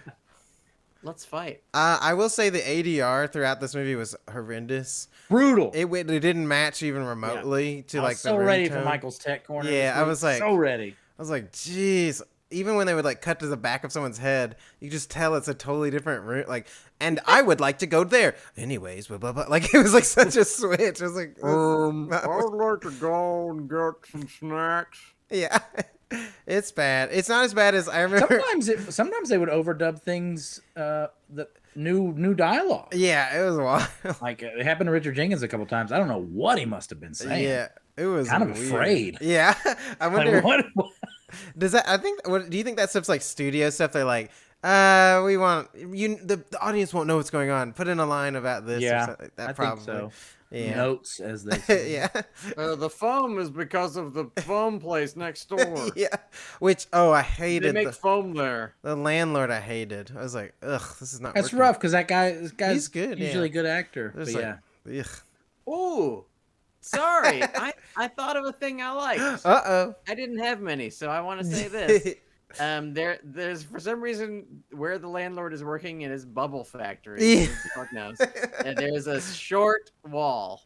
A: Let's fight.
C: I will say the ADR throughout this movie was horrendous.
B: Brutal.
C: It didn't match even remotely to
B: I
C: like
B: was
C: the
B: so ready for
C: ringtone.
B: Michael's tech corner.
C: Yeah,
B: this
C: I
B: week.
C: was like
B: so ready.
C: I was like, jeez. Even when they would like cut to the back of someone's head, you just tell it's a totally different room. Like, and I would like to go there. Anyways, blah blah blah. Like it was like such a switch. I was like,
A: I would like to go and get some snacks.
C: yeah, it's bad. It's not as bad as I remember.
B: Sometimes they would overdub things. The new dialogue.
C: Yeah, it was wild.
B: Like it happened to Richard Jenkins a couple times. I don't know what he must have been saying.
C: Yeah, it was
B: kind of
C: weird.
B: afraid.
C: Yeah, I wonder.
B: Like, what?
C: Does that? I think. What do you think that stuff's like studio stuff? They're like, we want you. The audience won't know what's going on. Put in a line about this.
B: Yeah,
C: or something. That
B: I
C: probably.
B: think so.
C: Yeah.
B: Notes, as they say.
C: Yeah.
A: The foam is because of the foam place next door.
C: Yeah. Which I
A: They
C: hated
A: make foam there.
C: the landlord. I hated. I was like, ugh, this is not.
B: That's
C: working.
B: rough because this guy's
C: He's good,
B: usually
C: yeah.
B: a good actor.
C: There's
B: But
C: like,
B: yeah,
C: ugh.
A: Ooh, sorry. I thought of a thing I liked.
C: Uh
A: I didn't have many, so I want to say this. There's for some reason where the landlord is working in his bubble factory.
C: Yeah.
A: Who the fuck knows? And there's a short wall,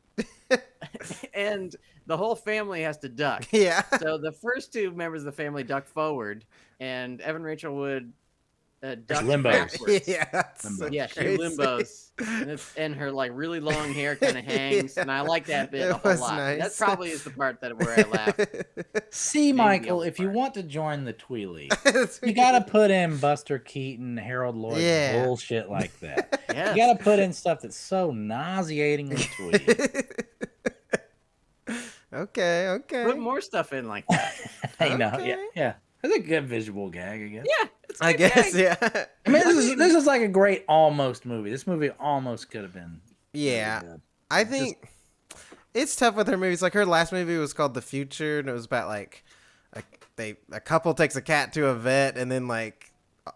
A: and the whole family has to duck.
C: Yeah.
A: So the first two members of the family duck forward, and Evan Rachel Wood duck
B: Limbos.
A: backwards.
C: Yeah. That's so
A: Yeah, she
C: crazy.
A: limbos, and her like really long hair kind of hangs,
C: Yeah.
A: and I like that bit
C: It
A: a whole
C: was
A: lot. That
C: nice.
A: probably is the part where I laugh.
B: see,
A: Maybe
B: Michael,
A: I'll
B: if you
A: fart.
B: want to join the Tweely, you gotta put in Buster Keaton, Harold Lloyd,
C: Yeah.
B: bullshit like that.
A: Yes.
B: You gotta put in stuff that's so nauseatingly twee.
C: Okay.
A: Put more stuff in like that.
B: I know,
C: Okay.
B: yeah. That's a good visual gag, I guess.
A: Yeah, it's a
C: I
A: good
C: guess.
A: gag.
C: Yeah.
B: I mean, this is like a great almost movie. This movie almost could have been.
C: Yeah.
B: really good.
C: I think it's tough with her movies. Like her last movie was called The Future, and it was about like a couple takes a cat to a vet, and then like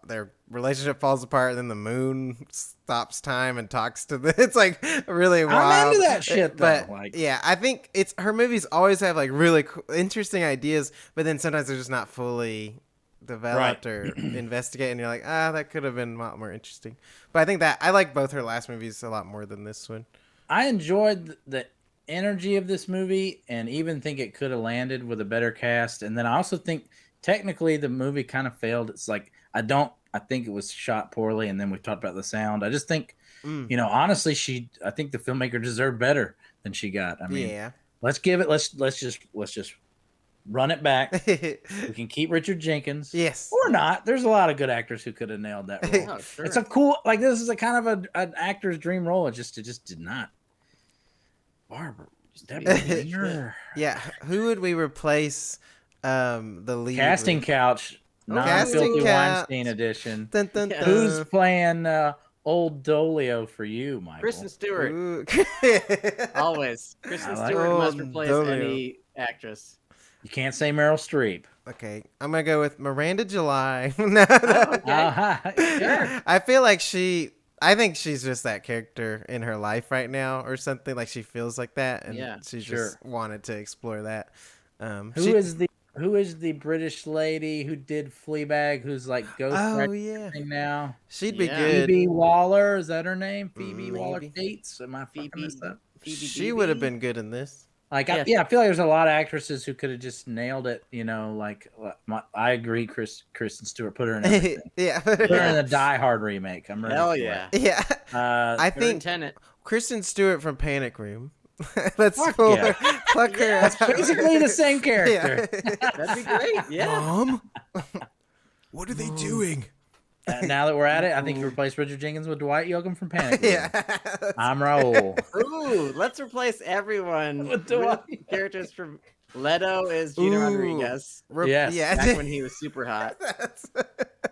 C: their relationship falls apart, and then the moon stops time and talks to them. It's like really wild.
B: I'm into that shit, though.
C: But
B: Like,
C: yeah, I think it's her movies always have like really interesting ideas, but then sometimes they're just not fully developed or investigated, and you're like, that could have been a lot more interesting. But I think that I like both her last movies a lot more than this one.
B: I enjoyed the energy of this movie, and even think it could have landed with a better cast. And then I also think technically the movie kind of failed. It's like I think it was shot poorly, and then we talked about the sound. I just think, honestly, I think the filmmaker deserved better than she got. I mean,
C: Yeah.
B: let's just run it back. We can keep Richard Jenkins.
C: Yes.
B: Or not. There's a lot of good actors who could have nailed that role.
A: Oh, sure.
B: It's a cool, like, this is a kind of an actor's dream role. It just did not. Barbara. Deborah Winger.
C: Yeah. Who would we replace the lead?
B: Casting
C: with?
B: couch.
C: Casting
B: Non-filthy
C: couch.
B: Weinstein edition.
C: Dun, dun,
A: Yeah.
C: dun.
B: Who's playing Old Dolio for you, Michael?
A: Kristen Stewart.
C: Ooh.
A: Always. Kristen
B: I like
A: Stewart must
C: it.
A: replace
C: Dolio.
A: any actress.
B: You can't say Meryl Streep.
C: Okay, I'm gonna go with Miranda July. No.
B: Sure.
C: I feel like I think she's just that character in her life right now, or something. Like she feels like that, and
A: Yeah,
C: she
B: sure.
C: just wanted to explore that.
B: Who is the British lady who did Fleabag, who's like ghost
C: Oh
B: writing
C: yeah,
B: now?
C: she'd be
A: Yeah.
C: good.
B: Phoebe Waller, is that her name? Phoebe
C: Maybe.
B: Waller Cates? Am I fucking
A: Phoebe.
B: this up?
C: She would have been good in this.
B: Like,
A: Yeah.
B: I feel like there's a lot of actresses who could have just nailed it. I agree, Kristen Stewart. Put her in everything.
C: Yeah,
B: Put her in the Die Hard remake. I'm ready.
A: Hell
B: for
A: yeah.
C: yeah.
B: it.
C: I
A: Her
C: think
A: Tenet.
C: Kristen Stewart from Panic Room. Let's
B: Fuck
C: pull
B: yeah.
C: her, pluck her
B: That's
C: out.
B: basically the same character.
C: Yeah.
A: That'd be great. Yeah.
C: Mom, what are they doing?
B: Now that we're at it, I think you replace Richard Jenkins with Dwight Yoakam from Panic Room.
C: Yeah.
B: I'm Raul.
A: Ooh, let's replace everyone
B: With
A: with
B: Dwight.
A: characters from Leto is Gino
C: Ooh.
A: Rodriguez.
B: Yes.
C: Yeah.
A: Back when he was super hot.
C: That's-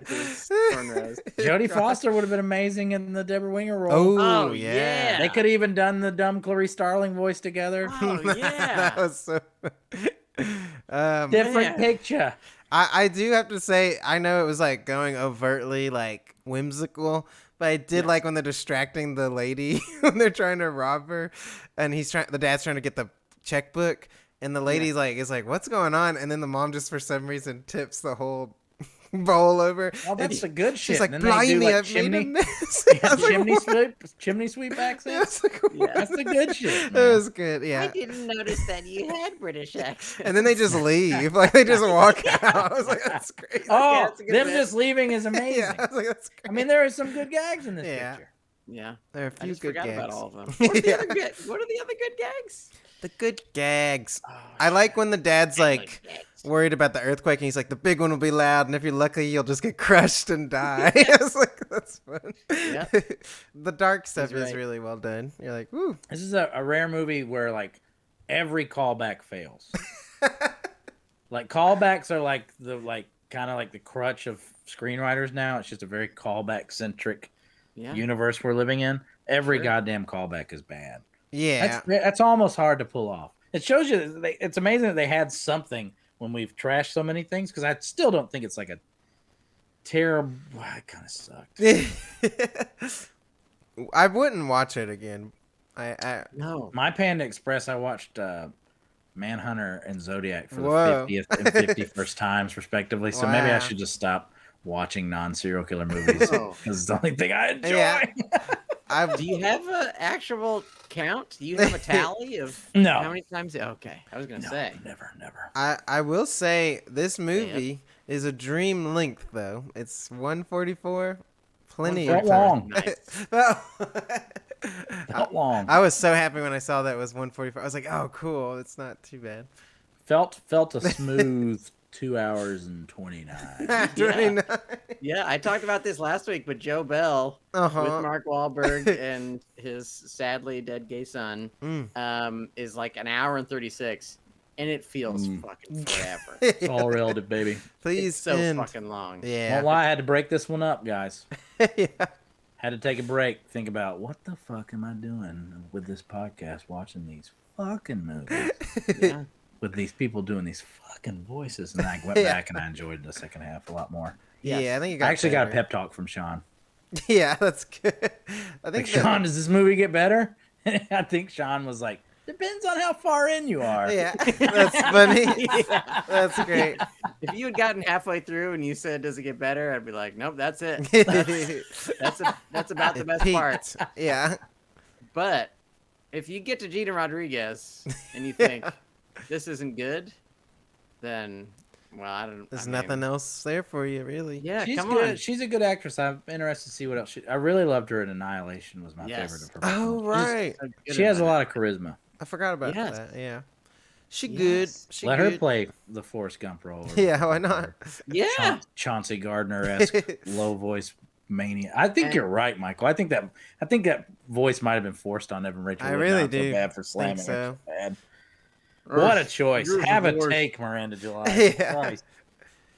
A: With his cornrows.
B: Jodie Foster would have been amazing in the Deborah Winger role.
C: Oh,
A: Oh,
C: yeah.
A: yeah.
B: They could have even done the dumb Clarice Starling voice together.
A: Oh, yeah.
C: that was so.
B: Different
A: man.
B: picture.
C: I do have to say, I know it was like going overtly like whimsical, but I did like when they're distracting the lady when they're trying to rob her, and the dad's trying to get the checkbook, and the lady's like, is like, what's going on? And then the mom just for some reason tips the whole bowl over.
B: Oh, that's the good shit.
C: She's like,
B: And then they do,
C: blimey,
B: like,
C: I've made a
B: chimney,
C: mess.
B: yeah,
C: I was like,
B: chimney sweep accent.
C: It's like,
A: Yeah.
B: That's the good shit,
C: it
B: man.
C: was good,
A: I
C: yeah.
A: didn't notice that you had British accents.
C: And then they just leave, like they just walk out. I was like, that's crazy.
B: Oh,
A: that's a good
B: them
A: bit.
B: just leaving is amazing.
C: Yeah, I was like, that's
B: I mean, there are some good gags in this
C: Yeah.
B: picture.
A: Yeah.
C: there are a
A: I
C: few
A: just
C: good
A: forgot
C: gags.
A: about all of them. What are the
C: Yeah.
A: other good? What are the other good gags?
C: The good gags.
A: Oh,
C: I like when the dad's
A: I
C: like
A: gags.
C: worried about the earthquake, and he's like, the big one will be loud, and if you're lucky, you'll just get crushed and die. I was like, that's fun.
A: Yeah.
C: The dark stuff
A: He's
C: is
A: right.
C: really well done. You're like, woo.
B: This is a rare movie where like every callback fails. Like callbacks are like the kind of like the crutch of screenwriters now. It's just a very callback centric
A: Yeah.
B: universe we're living in. Every
A: Sure.
B: goddamn callback is bad.
C: Yeah.
B: That's almost hard to pull off. It shows you that it's amazing that they had something when we've trashed so many things, because I still don't think it's like a terrible. It kind of sucked.
C: I wouldn't watch it again. I
A: No.
B: My Panda Express, I watched Manhunter and Zodiac for
C: Whoa.
B: the 50th and 51st times, respectively. So maybe I
C: Wow.
B: should just stop watching non-serial killer movies.
A: Oh.
B: Because it's the only thing I enjoy.
C: Yeah. I
A: Do you have an actual count? Do you have a tally of
B: No.
A: how many times? Okay, I was gonna
B: No,
A: say.
B: never.
C: I will say this movie is a dream length though. It's 144. Plenty of
B: Felt
C: time.
B: long.
A: Nice.
B: Felt long.
C: I was so happy when I saw that it was 144. I was like, oh, cool. It's not too bad.
B: Felt a smooth 2 hours and 29.
C: 29.
A: Yeah, I talked about this last week, but Joe Bell
C: Uh-huh.
A: with Mark Wahlberg and his sadly dead gay son
C: Mm.
A: is like an hour and 36, and it feels fucking forever.
B: It's all relative, baby.
C: Please
A: It's so
C: end.
A: fucking long.
C: Yeah.
B: Won't lie, I had to break this one up, guys.
C: Yeah.
B: Had to take a break, think about what the fuck am I doing with this podcast, watching these fucking movies
A: Yeah.
B: with these people doing these fucking voices, and I went back and I enjoyed the second half a lot more.
A: Yes.
C: Yeah, I think you got
B: I actually got a
C: better.
B: pep talk from Sean.
C: Yeah, that's good. I
B: Like,
C: think
B: Sean, does this movie get better? I think Sean was like, depends on how far in you are.
C: Yeah, that's funny.
A: Yeah.
C: That's great.
A: If you had gotten halfway through and you said, "Does it get better?" I'd be like, "Nope, that's it. That's about the
C: It
A: best part."
C: peaked. Yeah.
A: But if you get to Gina Rodriguez and you think this isn't good, then well, I don't.
C: There's
A: I mean,
C: nothing else there for you, really.
A: Yeah,
B: She's
A: come
B: good.
A: on.
B: She's a good actress. I'm interested to see what else. I really loved her in Annihilation. Was my
A: Yes.
B: favorite of her.
C: Oh,
B: performances.
C: right.
A: So good
B: She has a
A: at it.
B: lot of charisma.
C: I forgot about
A: Yes.
C: that. Yeah. She
A: Yes.
C: good. She
B: Let
C: good.
B: her play the Forrest Gump role.
C: Yeah, why not?
A: Yeah.
B: Chauncey Gardner-esque low voice mania. I think
A: And-
B: you're right, Michael. I think that voice might have been forced on Evan Rachel.
C: I
B: Wood,
C: really
B: not so
C: do
B: bad for slamming
C: think
B: her.
C: so.
B: So bad. What a choice.
A: Yours
B: Have
A: is
B: a
A: worse.
B: take, Miranda July.
C: Yeah.
B: Christ.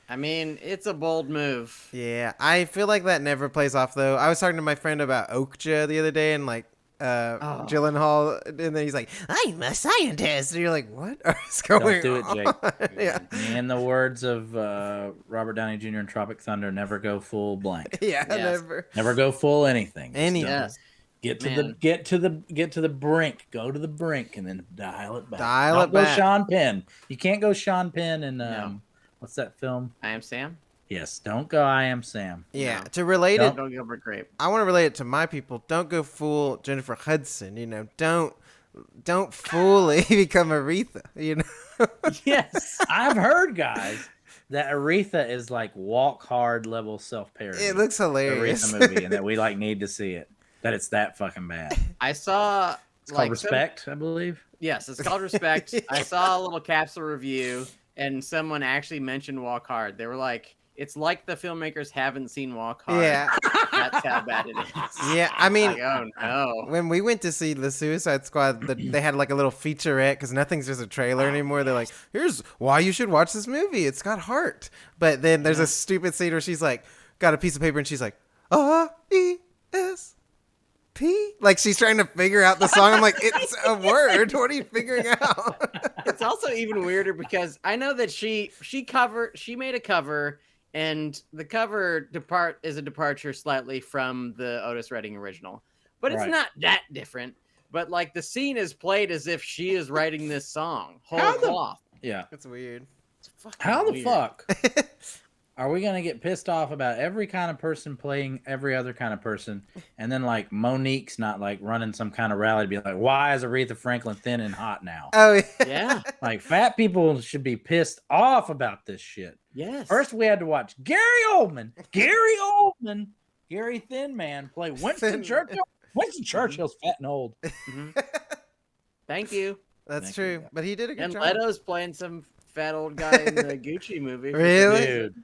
A: I mean, it's a bold move.
C: Yeah, I feel like that never plays off though. I was talking to my friend about Okja the other day, and like Gyllenhaal, and then he's like, "I'm a scientist," and you're like, "What is going
B: Don't do it,
C: on?"
B: Jake.
C: Yeah,
B: In the words of Robert Downey Jr. in Tropic Thunder, never go full blank.
C: yeah,
A: Yes.
C: never.
B: Never go full anything. Just
C: Anything.
B: don't.
A: Yes.
B: Get to
A: Man.
B: the brink. Go to the brink and then dial it back.
C: Dial
B: Don't
C: it
B: go
C: back.
B: Sean Penn. You can't go Sean Penn in
A: No.
B: what's that film?
A: I am Sam.
B: Yes, don't go I Am Sam.
C: Yeah,
A: No.
C: to relate it,
A: Don't Gilbert Grape.
C: I want to relate it to my people. Don't go fool Jennifer Hudson. You know, don't fully become Aretha. You know.
A: Yes.
B: I've heard, guys, that Aretha is like walk hard level self parody.
C: It looks hilarious.
B: Aretha movie, and that we like need to see it. That it's that fucking bad.
A: I saw
B: It's called Respect, I believe.
A: Yes, it's called Respect. I saw a little capsule review, and someone actually mentioned Walk Hard. They were like, "It's like the filmmakers haven't seen Walk Hard."
C: Yeah.
A: That's how bad it is.
C: Yeah, I mean,
A: Like, oh no.
C: when we went to see The Suicide Squad, they had like a little featurette because nothing's just a trailer anymore. They're like, "Here's why you should watch this movie. It's got heart." But then there's a stupid scene where she's like, got a piece of paper and she's like, R-E-S-P. Like she's trying to figure out the song. I'm like, it's a word. What are you figuring out?
A: It's also even weirder because I know that she made a cover, and the cover is a departure slightly from the Otis Redding original, but it's
B: Right.
A: not that different. But like the scene is played as if she is writing this song, whole
B: How the-
A: cloth.
B: Yeah.
C: It's weird.
A: It's fucking
B: How the
A: weird.
B: fuck? Are we gonna get pissed off about every kind of person playing every other kind of person, and then like Monique's not like running some kind of rally to be like, why is Aretha Franklin thin and hot now?
C: Oh
A: Yeah.
B: Like fat people should be pissed off about this shit.
A: Yes.
B: First, we had to watch Gary Oldman, Gary Thin Man play Winston Churchill. Winston Churchill's fat and old.
A: Thank you.
C: That's
B: Thank
C: true.
B: you.
C: But he did a good
A: And
C: job.
A: Leto's playing some fat old guy in the Gucci movie.
C: Really?
B: Dude,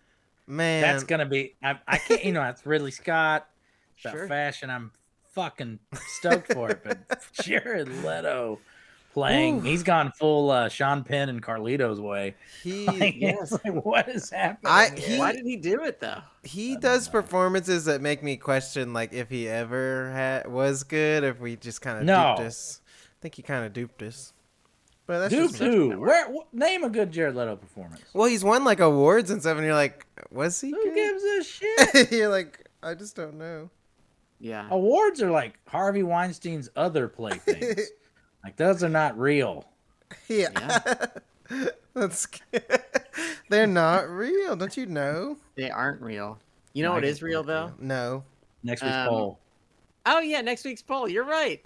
C: Man.
B: that's gonna be. I can't. It's Ridley Scott. About
A: Sure.
B: fashion, I'm fucking stoked for it. But Jared Leto playing, he's gone full Sean Penn and Carlito's way. It's like, what is happening?
A: Why did he do it though?
C: He does performances that make me question, like, if he ever was good, if we just kind of duped us. I think he kind of duped us. But that's
B: Dupe
C: just
B: who? Name a good Jared Leto performance.
C: Well, he's won like awards and stuff, and you're like, was he?
B: Who
C: good?
B: gives a shit?
C: You're like, I just don't know.
A: Yeah.
B: Awards are like Harvey Weinstein's other playthings. Like those are not real.
C: Yeah. That's they're not real. Don't you know?
A: They aren't real. You know what is real though?
C: No.
B: Next week's poll.
A: Oh yeah, next week's poll. You're right.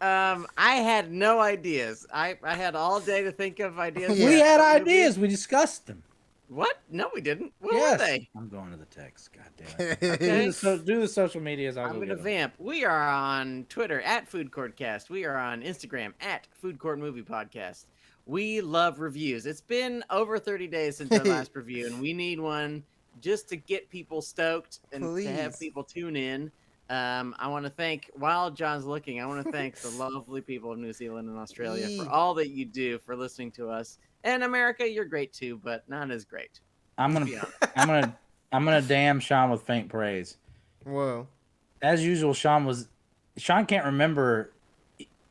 A: I had no ideas. I had all day to think of ideas.
B: We had ideas. We discussed them.
A: What? No, we didn't. What were they?
B: I'm going to the text. God damn it.
A: Okay.
B: Do the social medias.
A: I'm going to vamp. We are on Twitter at Food Courtcast. We are on Instagram at Food Court Movie Podcast. We love reviews. It's been over 30 days since our last review, and we need one just to get people stoked and to have people tune in. I want to thank, while John's looking, I want to thank the lovely people of New Zealand and Australia for all that you do for listening to us. And America, you're great too, but not as great.
B: I'm gonna damn Sean with faint praise.
C: Whoa.
B: As usual, Sean can't remember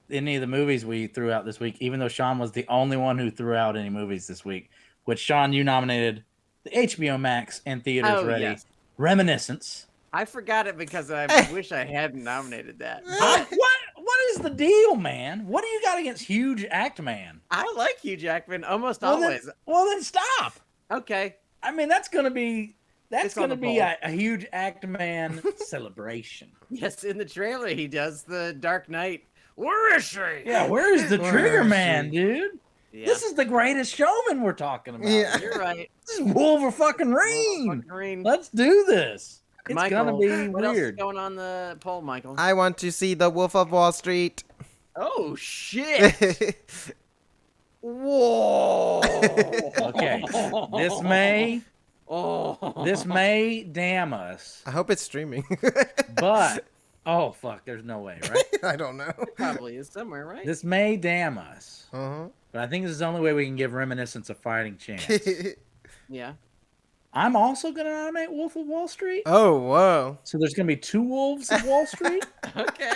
B: any of the movies we threw out this week, even though Sean was the only one who threw out any movies this week. Which, Sean, you nominated the HBO Max and Theaters Ready.
A: Yes.
B: Reminiscence.
A: I forgot it because I wish I hadn't nominated that.
B: What is the deal, man? What do you got against Huge Act Man?
A: I like Hugh Jackman almost always.
B: Then stop.
A: Okay.
B: I mean, that's gonna be a Huge Act Man celebration.
A: Yes, in the trailer he does the Dark Knight. Where is she?
B: Yeah, where is the Trigger Man, dude?
A: Yeah.
B: This is the Greatest Showman we're talking about.
C: Yeah.
A: You're right.
B: This is Wolverine. Let's do this. It's
A: Michael,
B: gonna be
A: what else is
B: weird.
A: going on the poll, Michael?
C: I want to see the Wolf of Wall Street.
A: Oh shit! Whoa!
B: Okay, this may damn us,
C: I hope it's streaming.
B: but oh fuck, there's no way, right?
C: I don't know.
A: It probably is somewhere, right?
B: This may damn us,
C: Uh-huh.
B: but I think this is the only way we can give Reminiscence a fighting chance.
A: Yeah.
B: I'm also gonna nominate Wolf of Wall Street.
C: Oh, whoa.
B: So there's gonna be two Wolves of Wall Street.
A: Okay.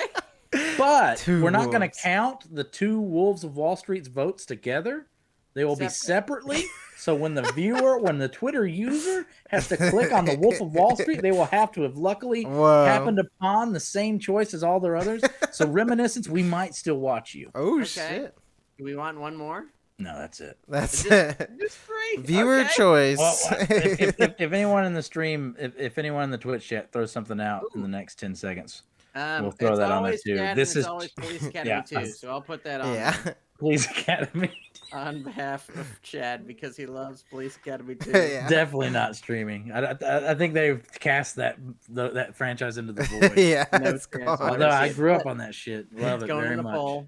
B: But we're not going to count the two Wolves of Wall Street's votes together. They will be separately. So when the Twitter user has to click on the Wolf of Wall Street, they will have to have luckily happened upon the same choice as all their others. So Reminiscence, we might still watch you.
C: Oh, shit.
A: Do we want one more?
B: No, that's it.
C: That's it.
A: Just three.
C: Viewer choice.
B: Well, if anyone in the stream, if anyone in the Twitch chat throws something out in the next 10 seconds, we'll throw that on there too. This is
A: always Police Academy 2, so I'll put that on
B: Police Academy
A: on behalf of Chad because he loves Police Academy 2.
B: Definitely not streaming. I think they've cast that franchise into the void.
C: It's gone.
B: Although I grew up on that shit, love it very much.
A: Poll.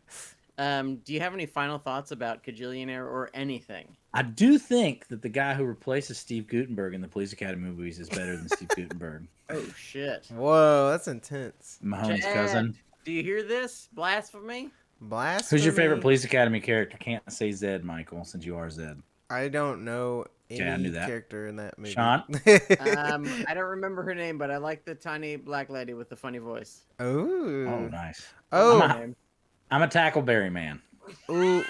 A: Do you have any final thoughts about Kajillionaire or anything?
B: I do think that the guy who replaces Steve Guttenberg in the Police Academy movies is better than Steve Guttenberg.
A: Oh shit!
C: Whoa, that's intense.
B: Mahomes' cousin.
A: Do you hear this? Blasphemy?
C: Blasphemy.
B: Who's your favorite Police Academy character? Can't say Zed, Michael, since you are Zed.
C: I don't know any
B: I knew that.
C: character in that movie.
B: Sean?
A: I don't remember her name, but I like the tiny black lady with the funny voice.
C: Oh,
B: nice.
C: Oh,
B: I'm a Tackleberry man.
C: ooh.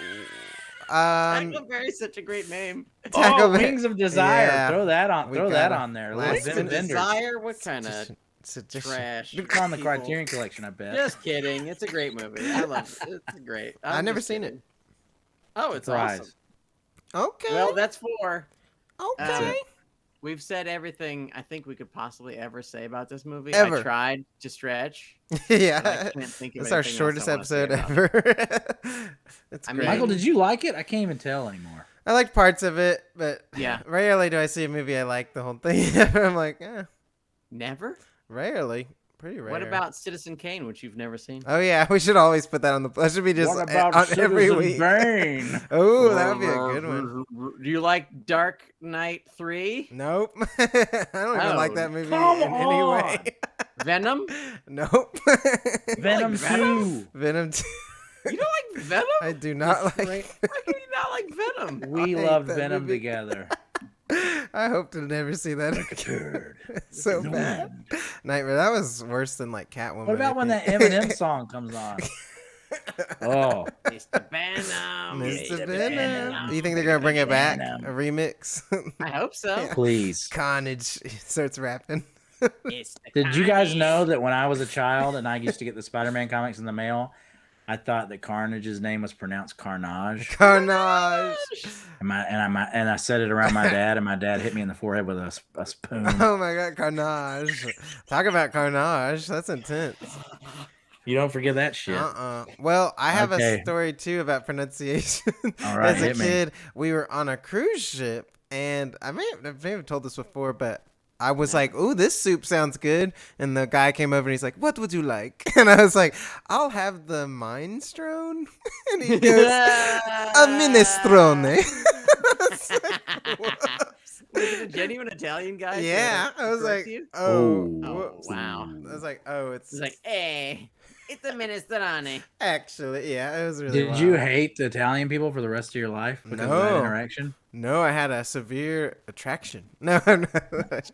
A: Tackleberry's such a great name.
B: Wings of Desire.
C: Yeah.
B: Throw that on.
C: We
B: Throw
C: got
B: that
C: a
B: on there.
C: Wings
B: Little
C: of
A: Desire? What kind of
C: Sedition.
A: trash?
B: It's on the
A: people.
B: Criterion Collection, I bet.
A: Just kidding. It's a great movie. I love it. It's great.
C: I've never seen it.
A: Oh, it's
B: Surprise.
A: awesome.
C: Okay.
A: Well, that's 4.
C: Okay.
A: we've said everything I think we could possibly ever say about this movie.
C: Ever.
A: I tried to stretch.
C: Yeah,
A: But I can't think of
C: it's our
A: anything else
C: shortest
A: I wanna say
C: episode
A: about
C: ever. It's
A: I
C: great.
B: Michael,
A: mean-
B: did you like it? I can't even tell anymore.
C: I liked parts of it, but
A: Yeah.
C: rarely do I see a movie I like the whole thing. I'm like,
A: Never?
C: rarely. Pretty rare.
A: What about Citizen Kane, which you've never seen?
C: Oh yeah, we should always put that on the. That should be just
B: What about
C: on every
B: Citizen
C: week.
B: Bane?
C: Oh, that would be a good one.
A: Do you like Dark Knight 3?
C: Nope. I don't even like
A: Oh,
C: that movie
B: come
C: in any way.
A: Venom?
C: Nope.
B: Venom
A: Venom?
B: 2.
C: Venom 2.
A: You don't like Venom?
C: I do not like.
A: Why can you not like Venom?
B: We
C: I hate
B: loved
C: that
B: Venom
C: movie.
B: together.
C: I hope to never see that again. So
B: in the
C: bad. Nightmare. That was worse than like Catwoman.
B: What about
C: I
B: when that
C: think.
B: Eminem song comes on? Oh,
A: Mr. Venom.
C: Mr.
B: Venom.
C: Venom. Do you think they're gonna bring it back?
B: Venom.
C: A remix?
A: I hope so.
B: please.
C: Carnage starts rapping.
A: It's the
B: Did you guys
A: Carnage.
B: know that when I was a child and I used to get the Spider-Man comics in the mail, I thought that Carnage's name was pronounced Carnage,
C: Carnage.
B: and I said it around my dad, and my dad hit me in the forehead with a spoon.
C: Oh my god, Carnage. Talk about Carnage. That's intense.
B: You don't forget that shit.
C: Well, I have a
B: Okay.
C: story too about pronunciation.
B: All right,
C: As a
B: hit me.
C: kid, we were on a cruise ship, and I may have told this before, but I was like, "Ooh, this soup sounds good." And the guy came over and he's like, "What would you like?" And I was like, "I'll have the minestrone." And he goes, "A minestrone." It's like, whoops.
A: Was it a genuine Italian guy?
C: Yeah, I was
A: correct
C: like,
A: you?
C: "Oh,
B: Oh,
C: whoops."
A: wow.
C: I was like, "Oh, it's
A: It's like, hey, it's a minestrone.
C: actually, yeah, it was really."
B: Did you
C: wild.
B: hate the Italian people for the rest of your life because of that
C: No.
B: interaction?
C: No, I had a severe attraction. No, no.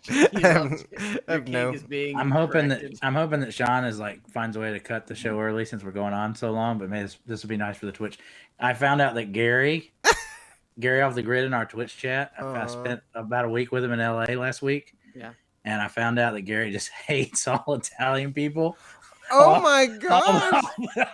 A: You
C: I
A: loved
C: have
A: Your king
C: no.
A: is being
B: I'm hoping
A: corrected.
B: that Sean is like finds a way to cut the show early since we're going on so long. But maybe this would be nice for the Twitch. I found out that Gary off the grid in our Twitch chat. I
C: Aw.
B: spent about a week with him in LA last week.
A: Yeah.
B: And I found out that Gary just hates all Italian people.
C: Oh my gosh!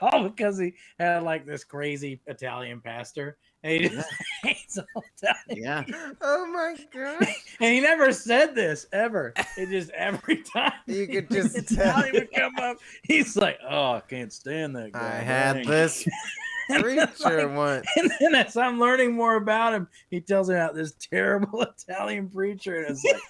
B: All because he had like this crazy Italian pastor. And he just hates all Italian.
A: Yeah.
C: Oh my gosh!
B: And he never said this ever. It just every time
C: You could just
B: Italian
C: tell.
B: would come up, he's like, "Oh, I can't stand that guy."
C: I had
B: dang."
C: this
B: And then,
C: preacher
B: like,
C: once.
B: and then as I'm learning more about him, he tells me about this terrible Italian preacher, and it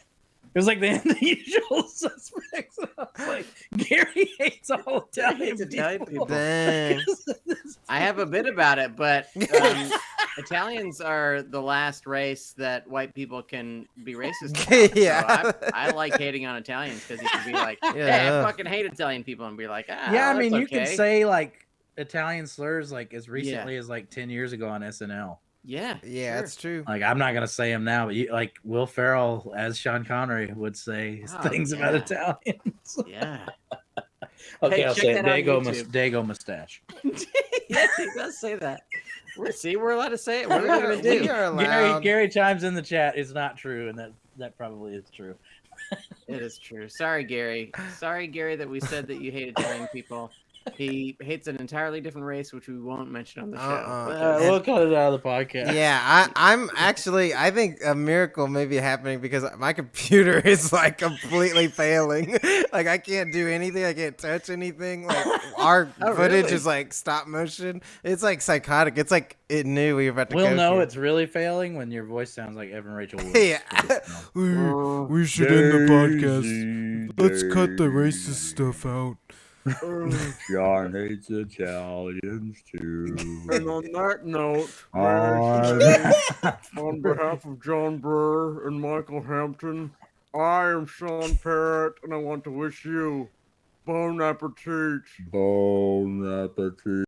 B: was like the Usual Suspects. And I was like, Gary hates all Italian
A: Hates Italian people.
C: Dang.
B: because of this
A: I have a bit about it, but Italians are the last race that white people can be racist about.
C: Yeah.
A: So I like hating on Italians because you can be like, hey,
C: Yeah.
A: I fucking hate Italian people, and be like, ah,
B: Yeah, I
A: that's
B: mean, you can
A: okay.
B: say like Italian slurs like as recently as like 10 years ago on SNL.
A: Yeah.
C: Yeah,
A: sure.
C: that's true.
B: Like, I'm not gonna say them now, but you, like Will Ferrell as Sean Connery would say
A: Oh,
B: things about
A: yeah.
B: Italians.
A: Yeah.
B: Okay,
A: Hey,
B: I'll
A: check
B: say
A: that on
B: Dago mustache.
A: Yeah, he does say that. We're allowed to say it. What are we gonna
C: We
A: do?
C: are allowed.
B: Gary chimes in the chat. It's not true, and that probably is true.
A: It is true. Sorry, Gary. Sorry, Gary, that we said that you hate Italian people. He hates an entirely different race, which we won't mention on the show.
B: We'll cut it out of the podcast.
C: Yeah, I'm actually. I think a miracle may be happening because my computer is like completely failing. Like I can't do anything. I can't touch anything. Like our
A: Oh,
C: footage
A: really?
C: is like stop motion. It's like psychotic. It's like it knew we were about to.
B: We'll
C: go
B: know
C: here.
B: it's really failing when your voice sounds like Evan Rachel Wood.
C: Yeah. We should end the podcast. Let's cut the racist stuff out.
B: John hates Italians too.
A: And on that note,
B: On-
A: on behalf of John Burr and Michael Hampton, I am Sean Parrott, and I want to wish you bon appetit.
B: Bon appetit.